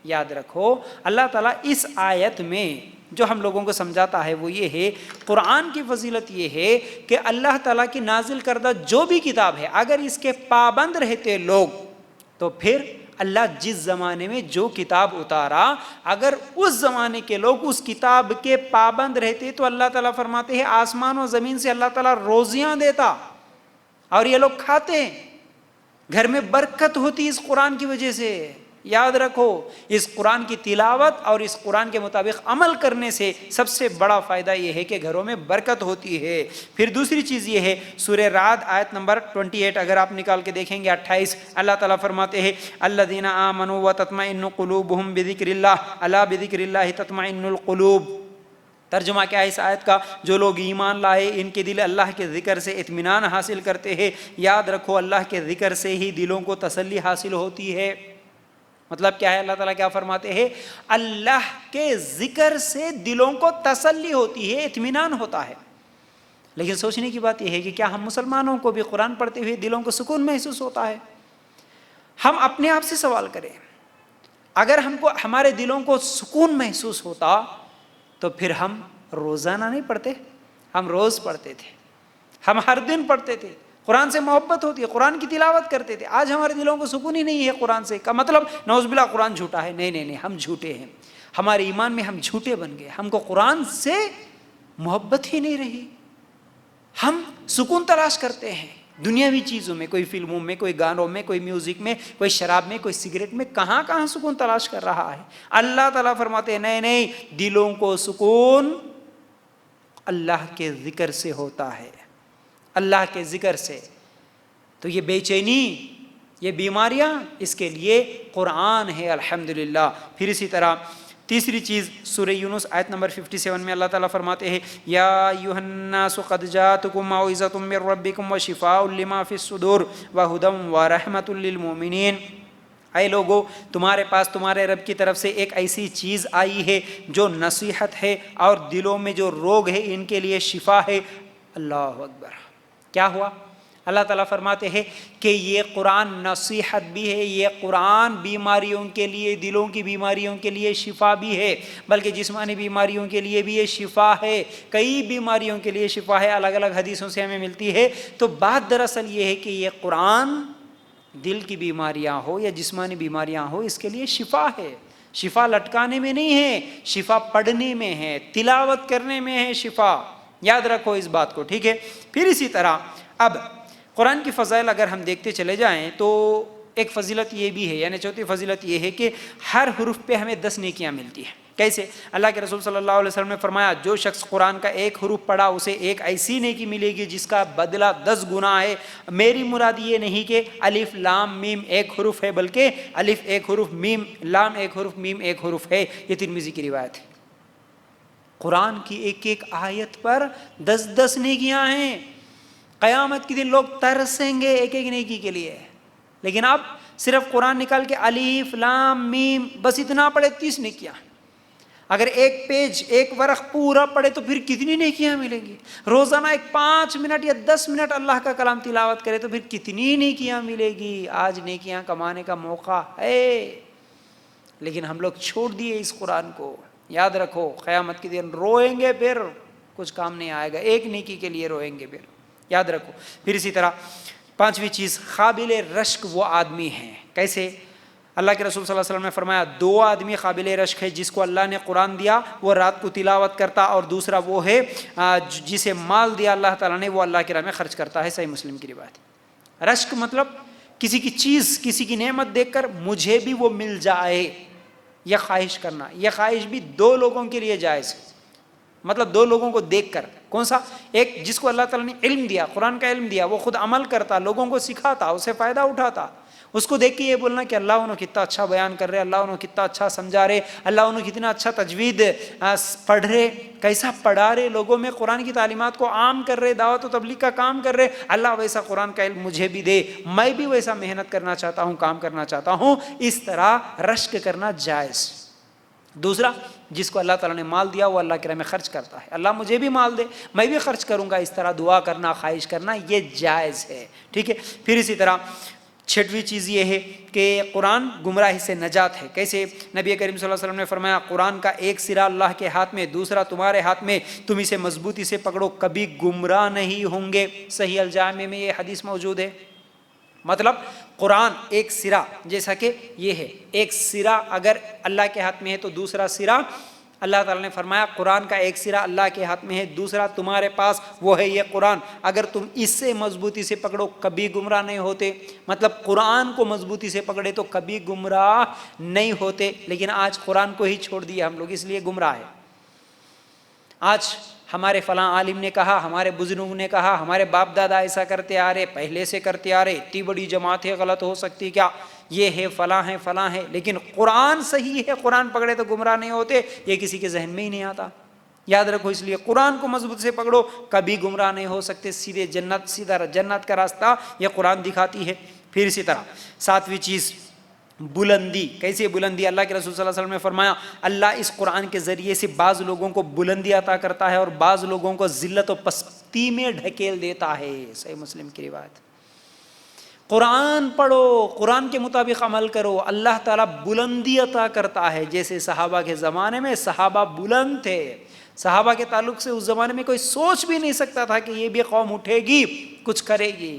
یاد رکھو اللہ تعالیٰ اس آیت میں جو ہم لوگوں کو سمجھاتا ہے وہ یہ ہے، قرآن کی فضیلت یہ ہے کہ اللہ تعالیٰ کی نازل کردہ جو بھی کتاب ہے اگر اس کے پابند رہتے لوگ تو پھر اللہ جس زمانے میں جو کتاب اتارا اگر اس زمانے کے لوگ اس کتاب کے پابند رہتے تو اللہ تعالیٰ فرماتے ہیں آسمان و زمین سے اللہ تعالیٰ روزیاں دیتا اور یہ لوگ کھاتے ہیں. گھر میں برکت ہوتی اس قرآن کی وجہ سے. یاد رکھو اس قرآن کی تلاوت اور اس قرآن کے مطابق عمل کرنے سے سب سے بڑا فائدہ یہ ہے کہ گھروں میں برکت ہوتی ہے. پھر دوسری چیز یہ ہے سورہ رعد آیت نمبر 28 اگر آپ نکال کے دیکھیں گے 28 اللہ تعالیٰ فرماتے ہیں الذین آمنوا وتطمئن قلوبهم بذکر اللہ الا بذکر اللہ تطمئن القلوب. ترجمہ کیا ہے اس آیت کا؟ جو لوگ ایمان لائے ان کے دل اللہ کے ذکر سے اطمینان حاصل کرتے ہیں. یاد رکھو اللہ کے ذکر سے ہی دلوں کو تسلی حاصل ہوتی ہے. مطلب کیا ہے؟ اللہ تعالیٰ کیا فرماتے ہیں؟ اللہ کے ذکر سے دلوں کو تسلی ہوتی ہے، اطمینان ہوتا ہے. لیکن سوچنے کی بات یہ ہے کہ کیا ہم مسلمانوں کو بھی قرآن پڑھتے ہوئے دلوں کو سکون محسوس ہوتا ہے؟ ہم اپنے آپ سے سوال کریں. اگر ہم کو ہمارے دلوں کو سکون محسوس ہوتا تو پھر ہم روزانہ نہیں پڑھتے، ہم روز پڑھتے تھے، ہم ہر دن پڑھتے تھے. قرآن سے محبت ہوتی ہے، قرآن کی تلاوت کرتے تھے. آج ہمارے دلوں کو سکون ہی نہیں ہے قرآن سے. کا مطلب نعوذ باللہ قرآن جھوٹا ہے؟ نہیں، ہم جھوٹے ہیں. ہمارے ایمان میں ہم جھوٹے بن گئے، ہم کو قرآن سے محبت ہی نہیں رہی. ہم سکون تلاش کرتے ہیں دنیاوی چیزوں میں، کوئی فلموں میں، کوئی گانوں میں، کوئی میوزک میں، کوئی شراب میں، کوئی سگریٹ میں. کہاں سکون تلاش کر رہا ہے؟ اللہ تعالیٰ فرماتے ہیں نہیں، دلوں کو سکون اللہ کے ذکر سے ہوتا ہے، اللہ کے ذکر سے. تو یہ بے چینی، یہ بیماریاں، اس کے لیے قرآن ہے الحمدللہ. پھر اسی طرح تیسری چیز سورہ یونس آیت نمبر 57 میں اللہ تعالیٰ فرماتے ہیں یا ایھا الناس قد جاءتکم موعظۃ من ربکم وشفاء لما فی الصدور وہدی ورحمۃ للمؤمنین. اے لوگو تمہارے پاس تمہارے رب کی طرف سے ایک ایسی چیز آئی ہے جو نصیحت ہے اور دلوں میں جو روگ ہے ان کے لیے شفا ہے۔ اللہ اکبر۔ کیا ہوا؟ اللہ تعالیٰ فرماتے ہیں کہ یہ قرآن نصیحت بھی ہے، یہ قرآن بیماریوں کے لیے، دلوں کی بیماریوں کے لیے شفا بھی ہے، بلکہ جسمانی بیماریوں کے لیے بھی یہ شفا ہے، کئی بیماریوں کے لیے شفا ہے، الگ الگ حدیثوں سے ہمیں ملتی ہے۔ تو بات دراصل یہ ہے کہ یہ قرآن دل کی بیماریاں ہو یا جسمانی بیماریاں ہو اس کے لیے شفا ہے۔ شفا لٹکانے میں نہیں ہے، شفا پڑھنے میں ہے، تلاوت کرنے میں ہے شفا۔ یاد رکھو اس بات کو، ٹھیک ہے؟ پھر اسی طرح اب قرآن کی فضائل اگر ہم دیکھتے چلے جائیں تو ایک فضیلت یہ بھی ہے، یعنی چوتھی فضیلت یہ ہے کہ ہر حرف پہ ہمیں 10 نیکیاں ملتی ہیں۔ کیسے؟ اللہ کے رسول صلی اللہ علیہ وسلم نے فرمایا جو شخص قرآن کا ایک حرف پڑھا اسے ایک ایسی نیکی ملے گی جس کا بدلہ 10 گنا ہے۔ میری مراد یہ نہیں کہ الف لام میم ایک حرف ہے، بلکہ الف ایک حرف، میم لام ایک حرف، میم ایک حرف ہے۔ یہ ترمذی کی روایت ہے۔ قرآن کی ایک ایک آیت پر 10 نیکیاں ہیں۔ قیامت کے دن لوگ ترسیں گے ایک ایک نیکی کے لیے، لیکن اب صرف قرآن نکال کے الف لام میم بس اتنا پڑھے 30 نیکیاں۔ اگر ایک پیج ایک ورق پورا پڑھے تو پھر کتنی نیکیاں ملیں گی؟ روزانہ ایک 5 منٹ یا 10 منٹ اللہ کا کلام تلاوت کرے تو پھر کتنی نیکیاں ملے گی؟ آج نیکیاں کمانے کا موقع ہے، لیکن ہم لوگ چھوڑ دیے اس قرآن کو۔ یاد رکھو قیامت کے دن روئیں گے، پھر کچھ کام نہیں آئے گا، ایک نیکی کے لیے روئیں گے پھر، یاد رکھو۔ پھر اسی طرح 5ویں چیز، قابل رشک وہ آدمی ہیں۔ کیسے؟ اللہ کے رسول صلی اللہ علیہ وسلم نے فرمایا 2 آدمی قابل رشک ہے، جس کو اللہ نے قرآن دیا وہ رات کو تلاوت کرتا، اور دوسرا وہ ہے جسے مال دیا اللہ تعالیٰ نے وہ اللہ کی راہ میں خرچ کرتا ہے۔ صحیح مسلم کی روایت۔ رشک مطلب کسی کی چیز، کسی کی نعمت دیکھ کر مجھے بھی وہ مل جائے، یہ خواہش کرنا۔ یہ خواہش بھی 2 لوگوں کے لیے جائز ہے، مطلب 2 لوگوں کو دیکھ کر۔ کون سا؟ ایک جس کو اللہ تعالیٰ نے علم دیا، قرآن کا علم دیا، وہ خود عمل کرتا، لوگوں کو سکھاتا، اسے فائدہ اٹھاتا، اس کو دیکھ کے یہ بولنا کہ اللہ انہوں کتنا اچھا بیان کر رہے، اللہ انہوں کتنا اچھا سمجھا رہے، اللہ انہوں کتنا اچھا تجوید پڑھ رہے، کیسا پڑھا رہے، لوگوں میں قرآن کی تعلیمات کو عام کر رہے، دعوت و تبلیغ کا کام کر رہے۔ اللہ ویسا قرآن کا علم مجھے بھی دے، میں بھی ویسا محنت کرنا چاہتا ہوں، کام کرنا چاہتا ہوں۔ اس طرح رشک کرنا جائز۔ دوسرا، جس کو اللہ تعالیٰ نے مال دیا وہ اللہ کی راہ میں خرچ کرتا ہے، اللہ مجھے بھی مال دے میں بھی خرچ کروں گا، اس طرح دعا کرنا، خواہش کرنا، یہ جائز ہے، ٹھیک ہے؟ پھر اسی طرح 6ویں چیز یہ ہے کہ قرآن گمراہی سے نجات ہے۔ کیسے؟ نبی کریم صلی اللہ علیہ وسلم نے فرمایا قرآن کا ایک سرا اللہ کے ہاتھ میں، دوسرا تمہارے ہاتھ میں، تم اسے مضبوطی سے پکڑو، کبھی گمراہ نہیں ہوں گے۔ صحیح الجامع میں یہ حدیث موجود ہے۔ مطلب قرآن ایک سرا، جیسا کہ یہ ہے، ایک سرا اگر اللہ کے ہاتھ میں ہے تو دوسرا سرا، اللہ تعالیٰ نے فرمایا قرآن کا ایک سرا اللہ کے ہاتھ میں ہے، دوسرا تمہارے پاس، وہ ہے یہ قرآن، اگر تم اس سے مضبوطی سے پکڑو کبھی گمراہ نہیں ہوتے۔ مطلب قرآن کو مضبوطی سے پکڑے تو کبھی گمراہ نہیں ہوتے، لیکن آج قرآن کو ہی چھوڑ دیا ہم لوگ، اس لیے گمراہ ہے۔ آج ہمارے فلاں عالم نے کہا، ہمارے بزرگوں نے کہا، ہمارے باپ دادا ایسا کرتے آ رہے، پہلے سے کرتے آ رہے، اتنی بڑی جماعت ہے، غلط ہو سکتی کیا؟ یہ ہے فلاں ہے فلاں ہے، لیکن قرآن صحیح ہے، قرآن پکڑے تو گمراہ نہیں ہوتے، یہ کسی کے ذہن میں ہی نہیں آتا۔ یاد رکھو، اس لیے قرآن کو مضبوط سے پکڑو، کبھی گمراہ نہیں ہو سکتے، سیدھے جنت، سیدھا جنت کا راستہ یہ قرآن دکھاتی ہے۔ پھر اسی طرح 7ویں چیز، بلندی۔ کیسے بلندی؟ اللہ کے رسول صلی اللہ علیہ وسلم نے فرمایا اللہ اس قرآن کے ذریعے سے بعض لوگوں کو بلندی عطا کرتا ہے اور بعض لوگوں کو ذلت و پستی میں ڈھکیل دیتا ہے۔ صحیح مسلم کی روایت۔ قرآن پڑھو، قرآن کے مطابق عمل کرو، اللہ تعالیٰ بلندی عطا کرتا ہے۔ جیسے صحابہ کے زمانے میں صحابہ بلند تھے، صحابہ کے تعلق سے اس زمانے میں کوئی سوچ بھی نہیں سکتا تھا کہ یہ بھی قوم اٹھے گی، کچھ کرے گی۔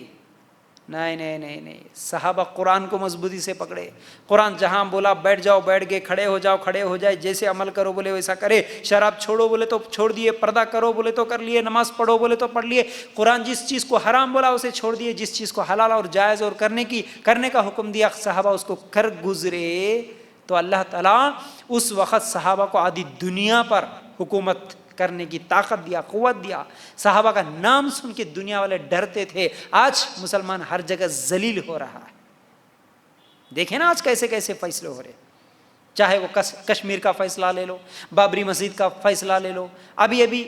نہیں نہیں نہیں نہیں، صحابہ قرآن کو مضبوطی سے پکڑے، قرآن جہاں بولا بیٹھ جاؤ بیٹھ گئے، کھڑے ہو جاؤ کھڑے ہو جائے، جیسے عمل کرو بولے ویسا کرے، شراب چھوڑو بولے تو چھوڑ دیے، پردہ کرو بولے تو کر لیے، نماز پڑھو بولے تو پڑھ لیے، قرآن جس چیز کو حرام بولا اسے چھوڑ دیے، جس چیز کو حلال اور جائز اور کرنے کا حکم دیا صحابہ اس کو کر گزرے۔ تو اللہ تعالیٰ اس وقت صحابہ کو آدھی دنیا پر حکومت کرنے کی طاقت دیا، قوت دیا، صحابہ کا نام سن کے دنیا والے ڈرتے تھے۔ آج مسلمان ہر جگہ ذلیل ہو رہا ہے، دیکھیں نا آج کیسے کیسے فیصلے ہو رہے، چاہے وہ کشمیر کا فیصلہ لے لو، بابری مسجد کا فیصلہ لے لو، ابھی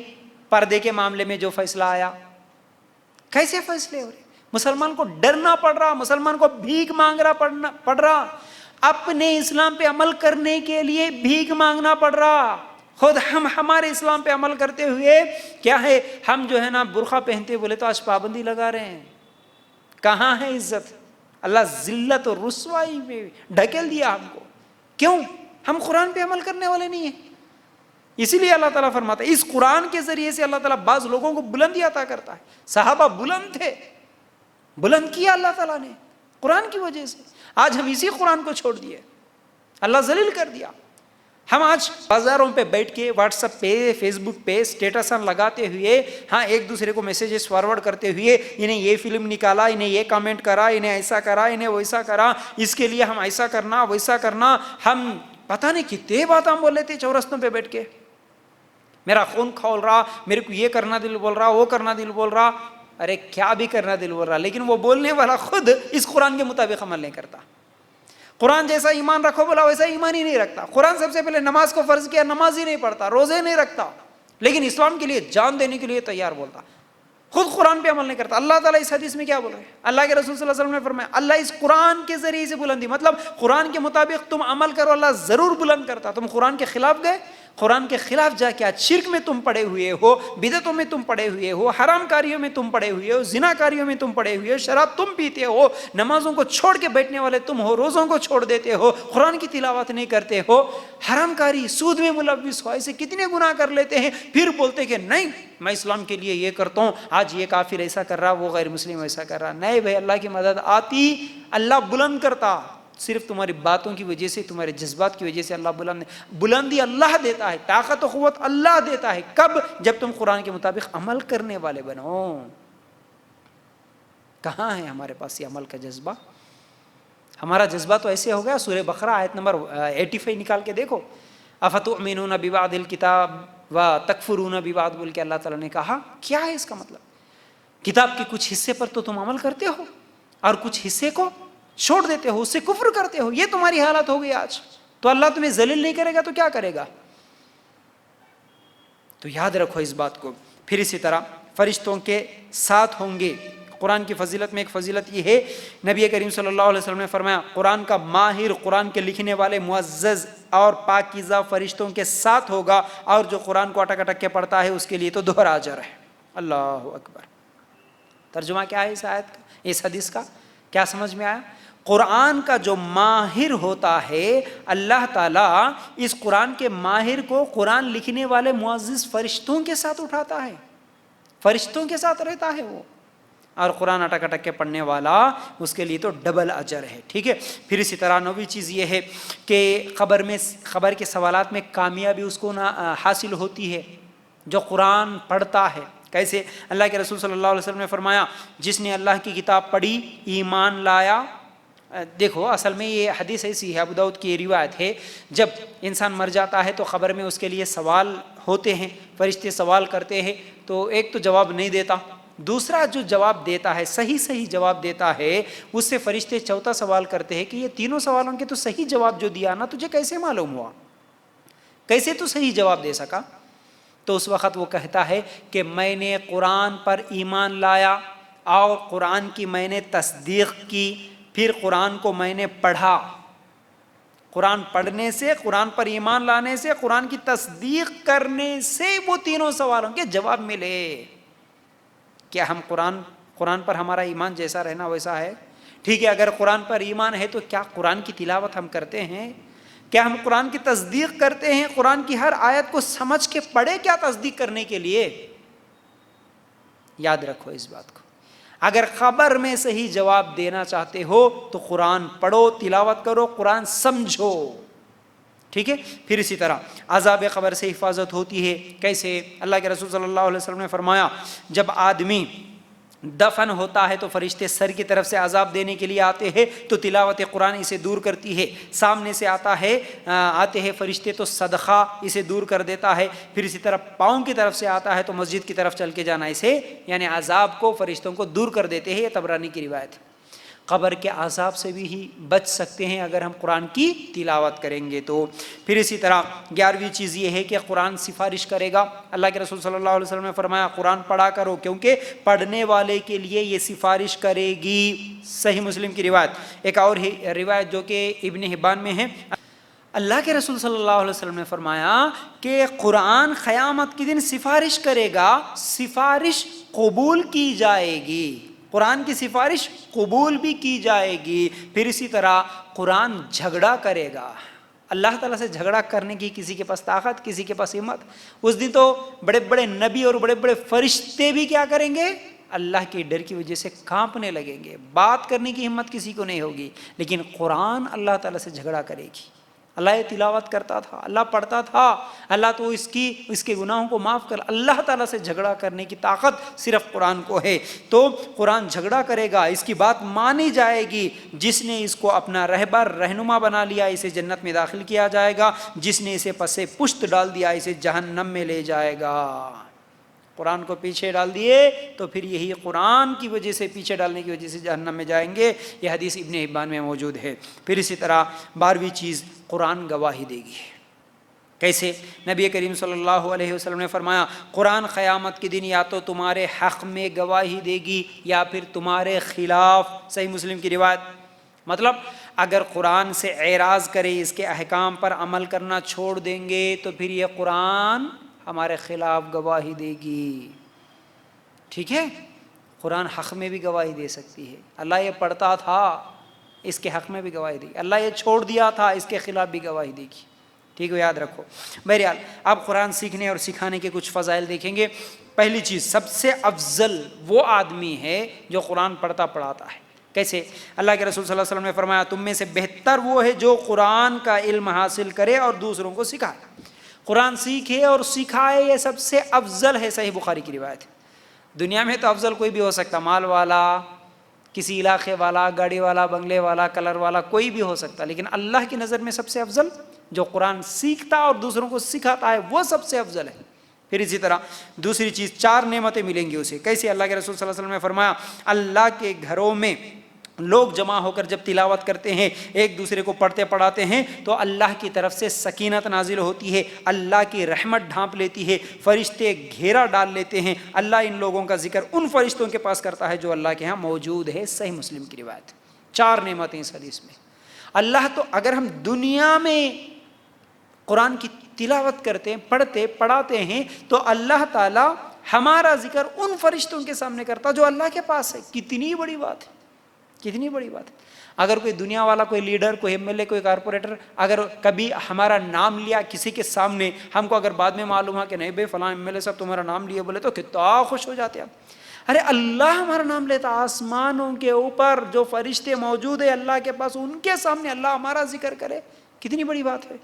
پردے کے معاملے میں جو فیصلہ آیا، کیسے فیصلے ہو رہے۔ مسلمان کو ڈرنا پڑ رہا، مسلمان کو بھیک مانگنا پڑ رہا، اپنے اسلام پہ عمل کرنے کے لیے بھیک مانگنا پڑ رہا. خود ہم ہمارے اسلام پہ عمل کرتے ہوئے کیا ہے, ہم جو ہے نا برقع پہنتے بولے تو آج پابندی لگا رہے ہیں. کہاں ہے عزت؟ اللہ ذلت اور رسوائی میں ڈھکیل دیا ہم کو. کیوں؟ ہم قرآن پہ عمل کرنے والے نہیں ہیں. اسی لیے اللہ تعالیٰ فرماتا ہے اس قرآن کے ذریعے سے اللہ تعالیٰ بعض لوگوں کو بلندی عطا کرتا ہے. صحابہ بلند تھے, بلند کیا اللہ تعالیٰ نے قرآن کی وجہ سے. آج ہم اسی قرآن کو چھوڑ دیے, اللہ ذلیل کر دیا. ہم آج بازاروں پہ بیٹھ کے واٹس ایپ پہ, فیس بک پہ اسٹیٹس لگاتے ہوئے, ہاں ایک دوسرے کو میسیجز فارورڈ کرتے ہوئے, انہیں یہ فلم نکالا, انہیں یہ کامنٹ کرا, انہیں ایسا کرا, انہیں ویسا کرا, اس کے لیے ہم ایسا کرنا ویسا کرنا. ہم پتہ نہیں کتنے بات ہم بول رہے تھے چورستوں پہ بیٹھ کے. میرا خون کھول رہا, میرے کو یہ کرنا دل بول رہا, وہ کرنا دل بول رہا. ارے کیا بھی کرنا دل بول رہا, لیکن وہ بولنے والا خود اس قرآن کے مطابق عمل نہیں کرتا. قرآن جیسا ایمان رکھو بولا ویسا ایمان ہی نہیں رکھتا. قرآن سب سے پہلے نماز کو فرض کیا, نماز ہی نہیں پڑھتا, روزے نہیں رکھتا, لیکن اسلام کے لیے جان دینے کے لیے تیار بولتا, خود قرآن پہ عمل نہیں کرتا. اللہ تعالیٰ اس حدیث میں کیا بول رہے ہیں؟ اللہ کے رسول صلی اللہ علیہ وسلم نے فرمایا اللہ اس قرآن کے ذریعے سے بلندی, مطلب قرآن کے مطابق تم عمل کرو اللہ ضرور بلند کرتا. تم قرآن کے خلاف گئے, قرآن کے خلاف جا کے آج شرک میں تم پڑے ہوئے ہو, بدعتوں میں تم پڑے ہوئے ہو, حرام کاریوں میں تم پڑے ہوئے ہو, زنا کاریوں میں تم پڑے ہوئے ہو, شراب تم پیتے ہو, نمازوں کو چھوڑ کے بیٹھنے والے تم ہو, روزوں کو چھوڑ دیتے ہو, قرآن کی تلاوت نہیں کرتے ہو, حرام کاری سود میں ملوث ہو, ایسے کتنے گناہ کر لیتے ہیں, پھر بولتے کہ نہیں میں اسلام کے لیے یہ کرتا ہوں, آج یہ کافر ایسا کر رہا, وہ غیر مسلم ایسا کر رہا. نہیں بھائی, اللہ کی مدد آتی, اللہ بلند کرتا. صرف تمہاری باتوں کی وجہ سے, تمہارے جذبات کی وجہ سے اللہ بلندی اللہ دیتا ہے, طاقت و قوت اللہ دیتا ہے. کب؟ جب تم قرآن کے مطابق عمل کرنے والے بنو. کہاں ہے ہمارے پاس یہ عمل کا جذبہ؟ ہمارا جذبہ تو ایسے ہو گیا, سورہ بقرہ آیت نمبر 85 نکال کے دیکھو. افتؤمنون ببعض الکتاب وتکفرون ببعض بول کے اللہ تعالیٰ نے کہا. کیا ہے اس کا مطلب؟ کتاب کے کچھ حصے پر تو تم عمل کرتے ہو اور کچھ حصے کو چھوڑ دیتے ہو, اس سے کفر کرتے ہو. یہ تمہاری حالت ہو گئی آج. تو اللہ تمہیں ذلیل نہیں کرے گا تو کیا کرے گا؟ تو یاد رکھو اس بات کو. پھر اسی طرح فرشتوں کے ساتھ ہوں گے. قرآن کی فضیلت میں ایک فضیلت یہ ہے, نبی کریم صلی اللہ علیہ وسلم نے فرمایا قرآن کا ماہر, قرآن کے لکھنے والے معزز اور پاکیزہ فرشتوں کے ساتھ ہوگا, اور جو قرآن کو اٹک اٹک کے پڑھتا ہے اس کے لیے تو دوہرا اجر ہے. اللہ اکبر. ترجمہ کیا ہے اس آیت کا, اس حدیث کا؟ کیا سمجھ میں آیا؟ قرآن کا جو ماہر ہوتا ہے, اللہ تعالیٰ اس قرآن کے ماہر کو قرآن لکھنے والے معزز فرشتوں کے ساتھ اٹھاتا ہے, فرشتوں کے ساتھ رہتا ہے وہ, اور قرآن اٹک اٹک کے پڑھنے والا اس کے لیے تو ڈبل اجر ہے. ٹھیک ہے. پھر اسی طرح نویں چیز یہ ہے کہ خبر کے سوالات میں کامیابی اس کو حاصل ہوتی ہے جو قرآن پڑھتا ہے. کیسے؟ اللہ کے رسول صلی اللہ علیہ وسلم نے فرمایا جس نے اللہ کی کتاب پڑھی, ایمان لایا. دیکھو اصل میں یہ حدیث ایسی ہے, ابو داؤد کی یہ روایت ہے, جب انسان مر جاتا ہے تو قبر میں اس کے لیے سوال ہوتے ہیں, فرشتے سوال کرتے ہیں, تو ایک تو جواب نہیں دیتا, دوسرا جو جواب دیتا ہے صحیح جواب دیتا ہے, اس سے فرشتے چوتھا سوال کرتے ہیں کہ یہ تینوں سوالوں کے تو صحیح جواب جو دیا نا, تجھے کیسے معلوم ہوا, کیسے تو صحیح جواب دے سکا؟ تو اس وقت وہ کہتا ہے کہ میں نے قرآن پر ایمان لایا اور قرآن کی میں نے تصدیق کی, پھر قرآن کو میں نے پڑھا. قرآن پڑھنے سے, قرآن پر ایمان لانے سے, قرآن کی تصدیق کرنے سے وہ تینوں سوالوں کے جواب ملے. کیا ہم قرآن پر ہمارا ایمان جیسا رہنا ویسا ہے؟ ٹھیک ہے. اگر قرآن پر ایمان ہے تو کیا قرآن کی تلاوت ہم کرتے ہیں؟ کیا ہم قرآن کی تصدیق کرتے ہیں؟ قرآن کی ہر آیت کو سمجھ کے پڑھے کیا تصدیق کرنے کے لیے؟ یاد رکھو اس بات کو. اگر خبر میں صحیح جواب دینا چاہتے ہو تو قرآن پڑھو, تلاوت کرو, قرآن سمجھو. ٹھیک ہے. پھر اسی طرح عذاب قبر سے حفاظت ہوتی ہے. کیسے؟ اللہ کے رسول صلی اللہ علیہ وسلم نے فرمایا جب آدمی دفن ہوتا ہے تو فرشتے سر کی طرف سے عذاب دینے کے لیے آتے ہیں, تو تلاوت قرآن اسے دور کرتی ہے. سامنے سے آتے ہیں فرشتے تو صدقہ اسے دور کر دیتا ہے. پھر اسی طرح پاؤں کی طرف سے آتا ہے تو مسجد کی طرف چل کے جانا اسے, یعنی عذاب کو فرشتوں کو دور کر دیتے ہیں. یہ طبرانی کی روایت ہے. قبر کے عذاب سے بھی ہی بچ سکتے ہیں اگر ہم قرآن کی تلاوت کریں گے تو۔ پھر اسی طرح 11ویں چیز یہ ہے کہ قرآن سفارش کرے گا۔ اللہ کے رسول صلی اللہ علیہ وسلم نے فرمایا قرآن پڑھا کرو کیونکہ پڑھنے والے کے لیے یہ سفارش کرے گی۔ صحیح مسلم کی روایت، ایک اور روایت جو کہ ابن حبان میں ہے، اللہ کے رسول صلی اللہ علیہ وسلم نے فرمایا کہ قرآن قیامت کے دن سفارش کرے گا، سفارش قبول کی جائے گی، قرآن کی سفارش قبول بھی کی جائے گی۔ پھر اسی طرح قرآن جھگڑا کرے گا، اللہ تعالیٰ سے جھگڑا کرنے کی کسی کے پاس طاقت، کسی کے پاس ہمت، اس دن تو بڑے بڑے نبی اور بڑے بڑے فرشتے بھی کیا کریں گے؟ اللہ کے ڈر کی وجہ سے کانپنے لگیں گے، بات کرنے کی ہمت کسی کو نہیں ہوگی۔ لیکن قرآن اللہ تعالیٰ سے جھگڑا کرے گی۔ اللہ یہ تلاوت کرتا تھا، اللہ پڑھتا تھا، اللہ تو اس کے گناہوں کو معاف کر، اللہ تعالیٰ سے جھگڑا کرنے کی طاقت صرف قرآن کو ہے۔ تو قرآن جھگڑا کرے گا، اس کی بات مانی جائے گی۔ جس نے اس کو اپنا رہبر رہنما بنا لیا اسے جنت میں داخل کیا جائے گا، جس نے اسے پسے پشت ڈال دیا اسے جہنم میں لے جائے گا۔ قرآن کو پیچھے ڈال دیے تو پھر یہی قرآن کی وجہ سے، پیچھے ڈالنے کی وجہ سے جہنم میں جائیں گے۔ یہ حدیث ابن حبان میں موجود ہے۔ پھر اسی طرح 12ویں چیز قرآن گواہی دے گی۔ کیسے؟ نبی کریم صلی اللہ علیہ وسلم نے فرمایا قرآن قیامت کے دن یا تو تمہارے حق میں گواہی دے گی یا پھر تمہارے خلاف۔ صحیح مسلم کی روایت، مطلب اگر قرآن سے اعراض کرے، اس کے احکام پر عمل کرنا چھوڑ دیں گے تو پھر یہ قرآن ہمارے خلاف گواہی دے گی۔ ٹھیک ہے؟ قرآن حق میں بھی گواہی دے سکتی ہے، اللہ یہ پڑھتا تھا اس کے حق میں بھی گواہی دے گی، اللہ یہ چھوڑ دیا تھا اس کے خلاف بھی گواہی دے گی۔ ٹھیک ہے، یاد رکھو۔ بہرحال اب قرآن سیکھنے اور سکھانے کے کچھ فضائل دیکھیں گے۔ پہلی چیز، سب سے افضل وہ آدمی ہے جو قرآن پڑھتا پڑھاتا ہے۔ کیسے؟ اللہ کے رسول صلی اللہ علیہ وسلم نے فرمایا تم میں سے بہتر وہ ہے جو قرآن کا علم حاصل کرے اور دوسروں کو سکھائے۔ قرآن سیکھے اور سکھائے، یہ سب سے افضل ہے۔ صحیح بخاری کی روایت ہے۔ دنیا میں تو افضل کوئی بھی ہو سکتا، مال والا، کسی علاقے والا، گاڑی والا، بنگلے والا، کلر والا، کوئی بھی ہو سکتا، لیکن اللہ کی نظر میں سب سے افضل جو قرآن سیکھتا اور دوسروں کو سکھاتا ہے وہ سب سے افضل ہے۔ پھر اسی طرح دوسری چیز، 4 نعمتیں ملیں گی اسے۔ کیسے؟ اللہ کے رسول صلی اللہ علیہ وسلم نے فرمایا اللہ کے گھروں میں لوگ جمع ہو کر جب تلاوت کرتے ہیں، ایک دوسرے کو پڑھتے پڑھاتے ہیں تو اللہ کی طرف سے سکینت نازل ہوتی ہے، اللہ کی رحمت ڈھانپ لیتی ہے، فرشتے گھیرا ڈال لیتے ہیں، اللہ ان لوگوں کا ذکر ان فرشتوں کے پاس کرتا ہے جو اللہ کے ہاں موجود ہے۔ صحیح مسلم کی روایت۔ 4 نعمتیں اس حدیث میں۔ اللہ تو اگر ہم دنیا میں قرآن کی تلاوت کرتے ہیں، پڑھتے پڑھاتے ہیں تو اللہ تعالیٰ ہمارا ذکر ان فرشتوں کے سامنے کرتا جو اللہ کے پاس ہے۔ کتنی بڑی بات ہے، کتنی بڑی بات ہے۔ اگر کوئی دنیا والا، کوئی لیڈر، کوئی ایم ایل اے، کوئی کارپوریٹر اگر کبھی ہمارا نام لیا کسی کے سامنے، ہم کو اگر بعد میں معلوم ہوا کہ نہیں بھائی فلاں ایم ایل اے صاحب تمہارا نام لیے بولے تو کتنا خوش ہو جاتے ہیں۔ ارے اللہ ہمارا نام لیتا، آسمانوں کے اوپر جو فرشتے موجود ہیں اللہ کے پاس، ان کے سامنے اللہ ہمارا ذکر کرے، کتنی بڑی بات ہے۔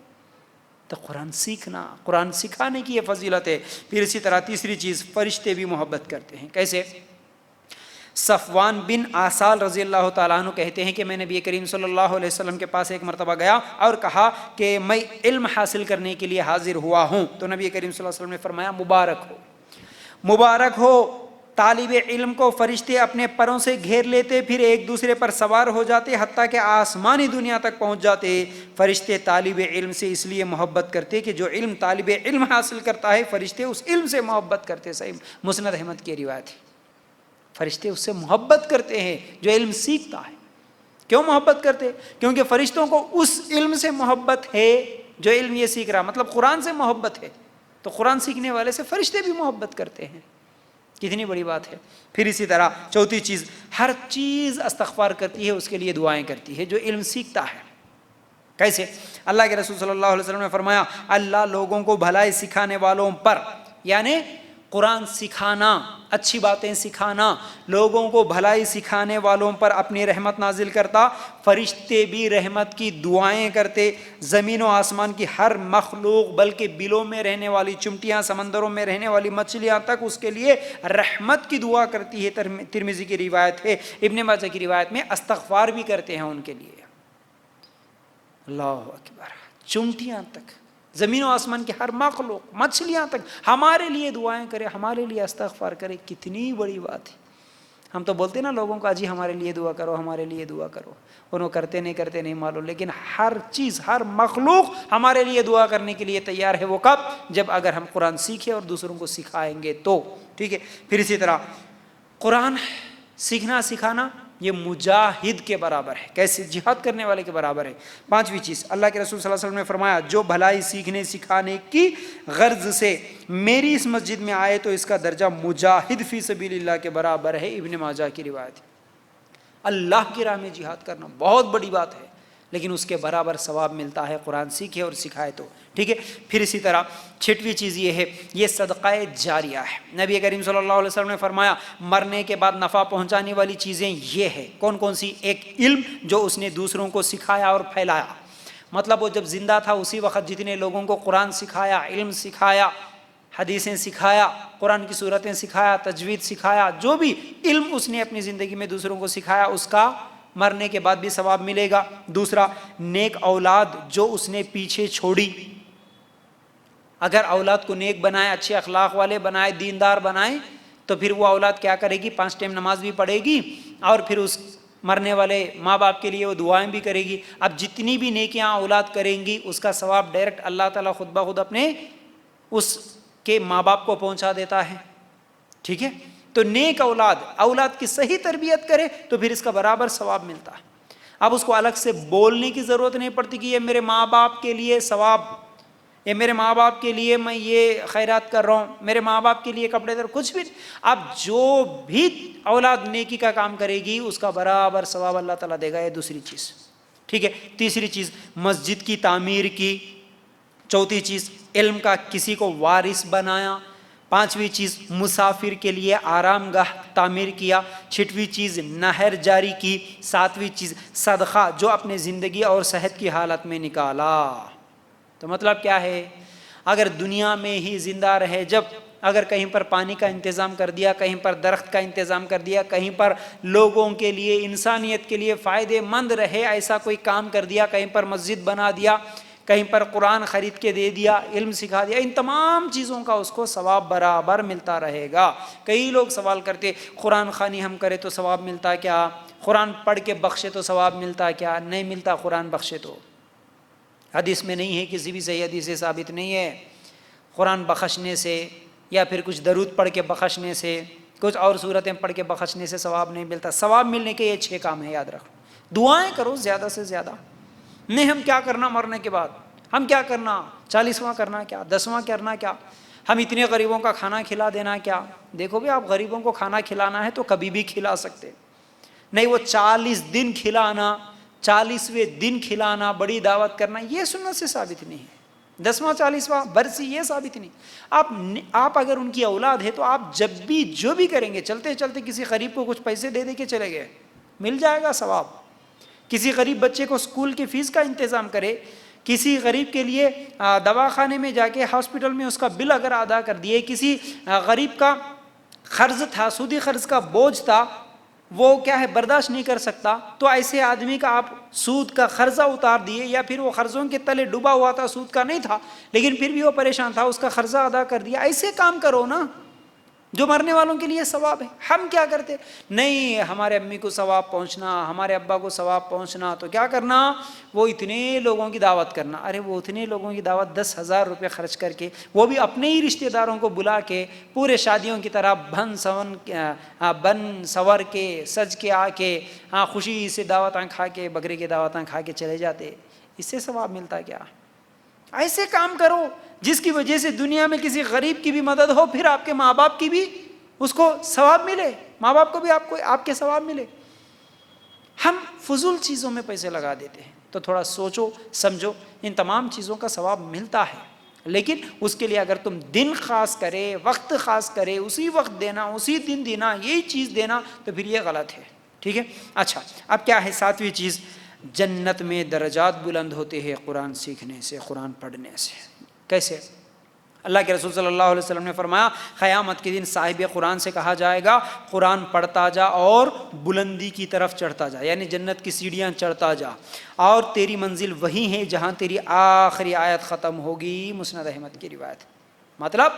تو قرآن سیکھنا، قرآن سکھانے کی یہ فضیلت ہے۔ پھر اسی طرح تیسری چیز، فرشتے بھی محبت کرتے ہیں۔ کیسے؟ صفوان بن آسال رضی اللہ تعالیٰ عنہ کہتے ہیں کہ میں نبی کریم صلی اللہ علیہ وسلم کے پاس ایک مرتبہ گیا اور کہا کہ میں علم حاصل کرنے کے لیے حاضر ہوا ہوں، تو نبی کریم صلی اللہ علیہ وسلم نے فرمایا مبارک ہو، مبارک ہو طالب علم کو فرشتے اپنے پروں سے گھیر لیتے، پھر ایک دوسرے پر سوار ہو جاتے حتیٰ کہ آسمانی دنیا تک پہنچ جاتے۔ فرشتے طالب علم سے اس لیے محبت کرتے کہ جو علم طالب علم حاصل کرتا ہے فرشتے اس علم سے محبت کرتے۔ صحیح مسند احمد کی روایت ہے، فرشتے اس سے محبت کرتے ہیں جو علم سیکھتا ہے۔ کیوں محبت کرتے؟ کیونکہ فرشتوں کو اس علم سے محبت ہے جو علم یہ سیکھ رہا، مطلب قرآن سے محبت ہے، تو قرآن سیکھنے والے سے فرشتے بھی محبت کرتے ہیں۔ کتنی بڑی بات ہے۔ پھر اسی طرح چوتھی چیز، ہر چیز استغفار کرتی ہے، اس کے لیے دعائیں کرتی ہے جو علم سیکھتا ہے۔ کیسے؟ اللہ کے رسول صلی اللہ علیہ وسلم نے فرمایا اللہ لوگوں کو بھلائی سکھانے والوں پر، یعنی قرآن سکھانا، اچھی باتیں سکھانا، لوگوں کو بھلائی سکھانے والوں پر اپنی رحمت نازل کرتا، فرشتے بھی رحمت کی دعائیں کرتے، زمین و آسمان کی ہر مخلوق بلکہ بلوں میں رہنے والی چمٹیاں، سمندروں میں رہنے والی مچھلیاں تک اس کے لیے رحمت کی دعا کرتی ہے۔ ترمذی کی روایت ہے، ابن ماجہ کی روایت میں استغفار بھی کرتے ہیں ان کے لیے۔ اللہ اکبر، چمٹیاں تک، زمین و آسمان کے ہر مخلوق، مچھلیاں تک ہمارے لیے دعائیں کرے، ہمارے لیے استغفار کرے، کتنی بڑی بات ہے۔ ہم تو بولتے ہیں نا لوگوں کو جی ہمارے لیے دعا کرو، ہمارے لیے دعا کرو، انہوں کرتے نہیں معلوم، لیکن ہر چیز، ہر مخلوق ہمارے لیے دعا کرنے کے لیے تیار ہے۔ وہ کب؟ جب اگر ہم قرآن سیکھیں اور دوسروں کو سکھائیں گے تو، ٹھیک ہے۔ پھر اسی طرح قرآن سیکھنا سکھانا یہ مجاہد کے برابر ہے، کیسے؟ جہاد کرنے والے کے برابر ہے۔ پانچویں چیز، اللہ کے رسول صلی اللہ علیہ وسلم نے فرمایا جو بھلائی سیکھنے سکھانے کی غرض سے میری اس مسجد میں آئے تو اس کا درجہ مجاہد فی سبیل اللہ کے برابر ہے۔ ابن ماجہ کی روایت ہے۔ اللہ کی راہ میں جہاد کرنا بہت بڑی بات ہے، لیکن اس کے برابر ثواب ملتا ہے قرآن سیکھے اور سکھائے تو، ٹھیک ہے۔ پھر اسی طرح چھٹویں چیز یہ ہے، یہ صدقہ جاریہ ہے۔ نبی کریم صلی اللہ علیہ وسلم نے فرمایا مرنے کے بعد نفع پہنچانے والی چیزیں یہ ہے، کون کون سی؟ ایک علم جو اس نے دوسروں کو سکھایا اور پھیلایا، مطلب وہ جب زندہ تھا اسی وقت جتنے لوگوں کو قرآن سکھایا، علم سکھایا، حدیثیں سکھایا، قرآن کی صورتیں سکھایا، تجوید سکھایا، جو بھی علم اس نے اپنی زندگی میں دوسروں کو سکھایا اس کا مرنے کے بعد بھی ثواب ملے گا۔ دوسرا، نیک اولاد جو اس نے پیچھے چھوڑی، اگر اولاد کو نیک بنائے، اچھے اخلاق والے بنائے، دیندار بنائے، تو پھر وہ اولاد کیا کرے گی؟ 5 ٹائم نماز بھی پڑھے گی، اور پھر اس مرنے والے ماں باپ کے لیے وہ دعائیں بھی کرے گی۔ اب جتنی بھی نیکیاں اولاد کریں گی اس کا ثواب ڈائریکٹ اللہ تعالیٰ خود بخود اپنے اس کے ماں باپ کو پہنچا دیتا ہے، ٹھیک ہے۔ تو نیک اولاد کی صحیح تربیت کرے تو پھر اس کا برابر ثواب ملتا ہے۔ اب اس کو الگ سے بولنے کی ضرورت نہیں پڑتی کہ یہ میرے ماں باپ کے لیے ثواب، یہ میرے ماں باپ کے لیے میں یہ خیرات کر رہا ہوں، میرے ماں باپ کے لیے کپڑے در، کچھ بھی۔ اب جو بھی اولاد نیکی کا کام کرے گی اس کا برابر ثواب اللہ تعالیٰ دے گا۔ یہ دوسری چیز، ٹھیک ہے۔ تیسری چیز، مسجد کی تعمیر کی۔ چوتھی چیز، علم کا کسی کو وارث بنایا۔ پانچویں چیز، مسافر کے لیے آرام گاہ تعمیر کیا۔ چھٹویں چیز، نہر جاری کی۔ ساتویں چیز، صدقہ جو اپنے زندگی اور صحت کی حالت میں نکالا۔ تو مطلب کیا ہے؟ اگر دنیا میں ہی زندہ رہے، جب اگر کہیں پر پانی کا انتظام کر دیا، کہیں پر درخت کا انتظام کر دیا، کہیں پر لوگوں کے لیے، انسانیت کے لیے فائدے مند رہے ایسا کوئی کام کر دیا، کہیں پر مسجد بنا دیا، کہیں پر قرآن خرید کے دے دیا، علم سکھا دیا، ان تمام چیزوں کا اس کو ثواب برابر ملتا رہے گا۔ کئی لوگ سوال کرتے قرآن خوانی ہم کرے تو ثواب ملتا کیا؟ قرآن پڑھ کے بخشے تو ثواب ملتا کیا؟ نہیں ملتا۔ قرآن بخشے تو حدیث میں نہیں ہے، کسی بھی صحیح حدیث سے ثابت نہیں ہے۔ قرآن بخشنے سے یا پھر کچھ درود پڑھ کے بخشنے سے، کچھ اور صورتیں پڑھ کے بخشنے سے ثواب نہیں ملتا۔ ثواب ملنے کے یہ 6 کام ہیں، یاد رکھو۔ دعائیں کرو زیادہ سے زیادہ۔ نہیں ہم کیا کرنا مرنے کے بعد، ہم کیا کرنا 40واں کرنا کیا، 10واں کرنا کیا، ہم اتنے غریبوں کا کھانا کھلا دینا کیا؟ دیکھو بھی آپ غریبوں کو کھانا کھلانا ہے تو کبھی بھی کھلا سکتے، نہیں وہ 40 دن کھلانا، 40ویں دن کھلانا، بڑی دعوت کرنا، یہ سنت سے ثابت نہیں ہے۔ 10واں 40واں برسی یہ ثابت نہیں۔ آپ اگر ان کی اولاد ہے تو آپ جب بھی جو بھی کریں گے، چلتے چلتے کسی غریب کو کچھ پیسے دے دے کے چلے گئے، مل جائے گا ثواب۔ کسی غریب بچے کو اسکول کی فیس کا انتظام کرے، کسی غریب کے لیے دواخانے میں جا کے ہاسپٹل میں اس کا بل اگر ادا کر دیے، کسی غریب کا قرض تھا، سودی قرض کا بوجھ تھا، وہ کیا ہے برداشت نہیں کر سکتا، تو ایسے آدمی کا آپ سود کا قرضہ اتار دیے، یا پھر وہ قرضوں کے تلے ڈوبا ہوا تھا، سود کا نہیں تھا لیکن پھر بھی وہ پریشان تھا، اس کا قرضہ ادا کر دیا۔ ایسے کام کرو نا جو مرنے والوں کے لیے ثواب ہے۔ ہم کیا کرتے؟ نہیں ہمارے امی کو ثواب پہنچنا، ہمارے ابا کو ثواب پہنچنا، تو کیا کرنا؟ وہ اتنے لوگوں کی دعوت کرنا۔ ارے وہ اتنے لوگوں کی دعوت 10,000 روپے خرچ کر کے، وہ بھی اپنے ہی رشتہ داروں کو بلا کے، پورے شادیوں کی طرح بن سور کے سج کے آ کے خوشی سے دعوتیں کھا کے، بکرے کی دعوتیں کھا کے چلے جاتے، اس سے ثواب ملتا کیا؟ ایسے کام کرو جس کی وجہ سے دنیا میں کسی غریب کی بھی مدد ہو، پھر آپ کے ماں باپ کی بھی اس کو ثواب ملے، ماں باپ کو بھی آپ کے ثواب ملے۔ ہم فضول چیزوں میں پیسے لگا دیتے ہیں، تو تھوڑا سوچو سمجھو، ان تمام چیزوں کا ثواب ملتا ہے، لیکن اس کے لیے اگر تم دن خاص کرے، وقت خاص کرے، اسی وقت دینا، اسی دن دینا، یہی چیز دینا، تو پھر یہ غلط ہے، ٹھیک ہے۔ اچھا اب کیا ہے 7ویں چیز؟ جنت میں درجات بلند ہوتے ہیں قرآن سیکھنے سے، قرآن پڑھنے سے۔ کیسے؟ اللہ کے رسول صلی اللہ علیہ وسلم نے فرمایا قیامت کے دن صاحب قرآن سے کہا جائے گا قرآن پڑھتا جا اور بلندی کی طرف چڑھتا جا، یعنی جنت کی سیڑھیاں چڑھتا جا، اور تیری منزل وہی ہے جہاں تیری آخری آیت ختم ہوگی۔ مسند احمد کی روایت۔ مطلب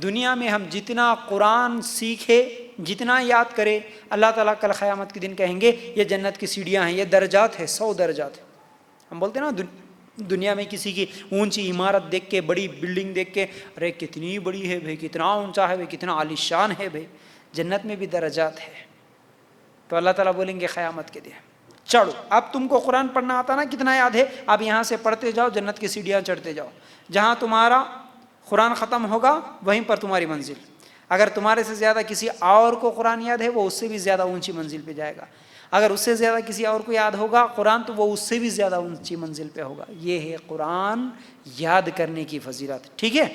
دنیا میں ہم جتنا قرآن سیکھے، جتنا یاد کرے، اللہ تعالیٰ کل قیامت کے دن کہیں گے یہ جنت کی سیڑھیاں ہیں، یہ درجات ہیں، 100 درجات ہیں۔ ہم بولتے ہیں نا دنیا میں کسی کی اونچی عمارت دیکھ کے، بڑی بلڈنگ دیکھ کے، ارے کتنی بڑی ہے بھائی، کتنا اونچا ہے بھائی، کتنا عالی شان ہے بھائی، جنت میں بھی درجات ہے۔ تو اللہ تعالیٰ بولیں گے قیامت کے دن چڑھو، اب تم کو قرآن پڑھنا آتا نا، کتنا یاد ہے، اب یہاں سے پڑھتے جاؤ، جنت کی سیڑھیاں چڑھتے جاؤ، جہاں تمہارا قرآن ختم ہوگا وہیں پر تمہاری منزل۔ اگر تمہارے سے زیادہ کسی اور کو قرآن یاد ہے، وہ اس سے بھی زیادہ اونچی منزل پہ جائے گا، اگر اس سے زیادہ کسی اور کو یاد ہوگا قرآن تو وہ اس سے بھی زیادہ اونچی منزل پہ ہوگا۔ یہ ہے قرآن یاد کرنے کی فضیلت، ٹھیک ہے۔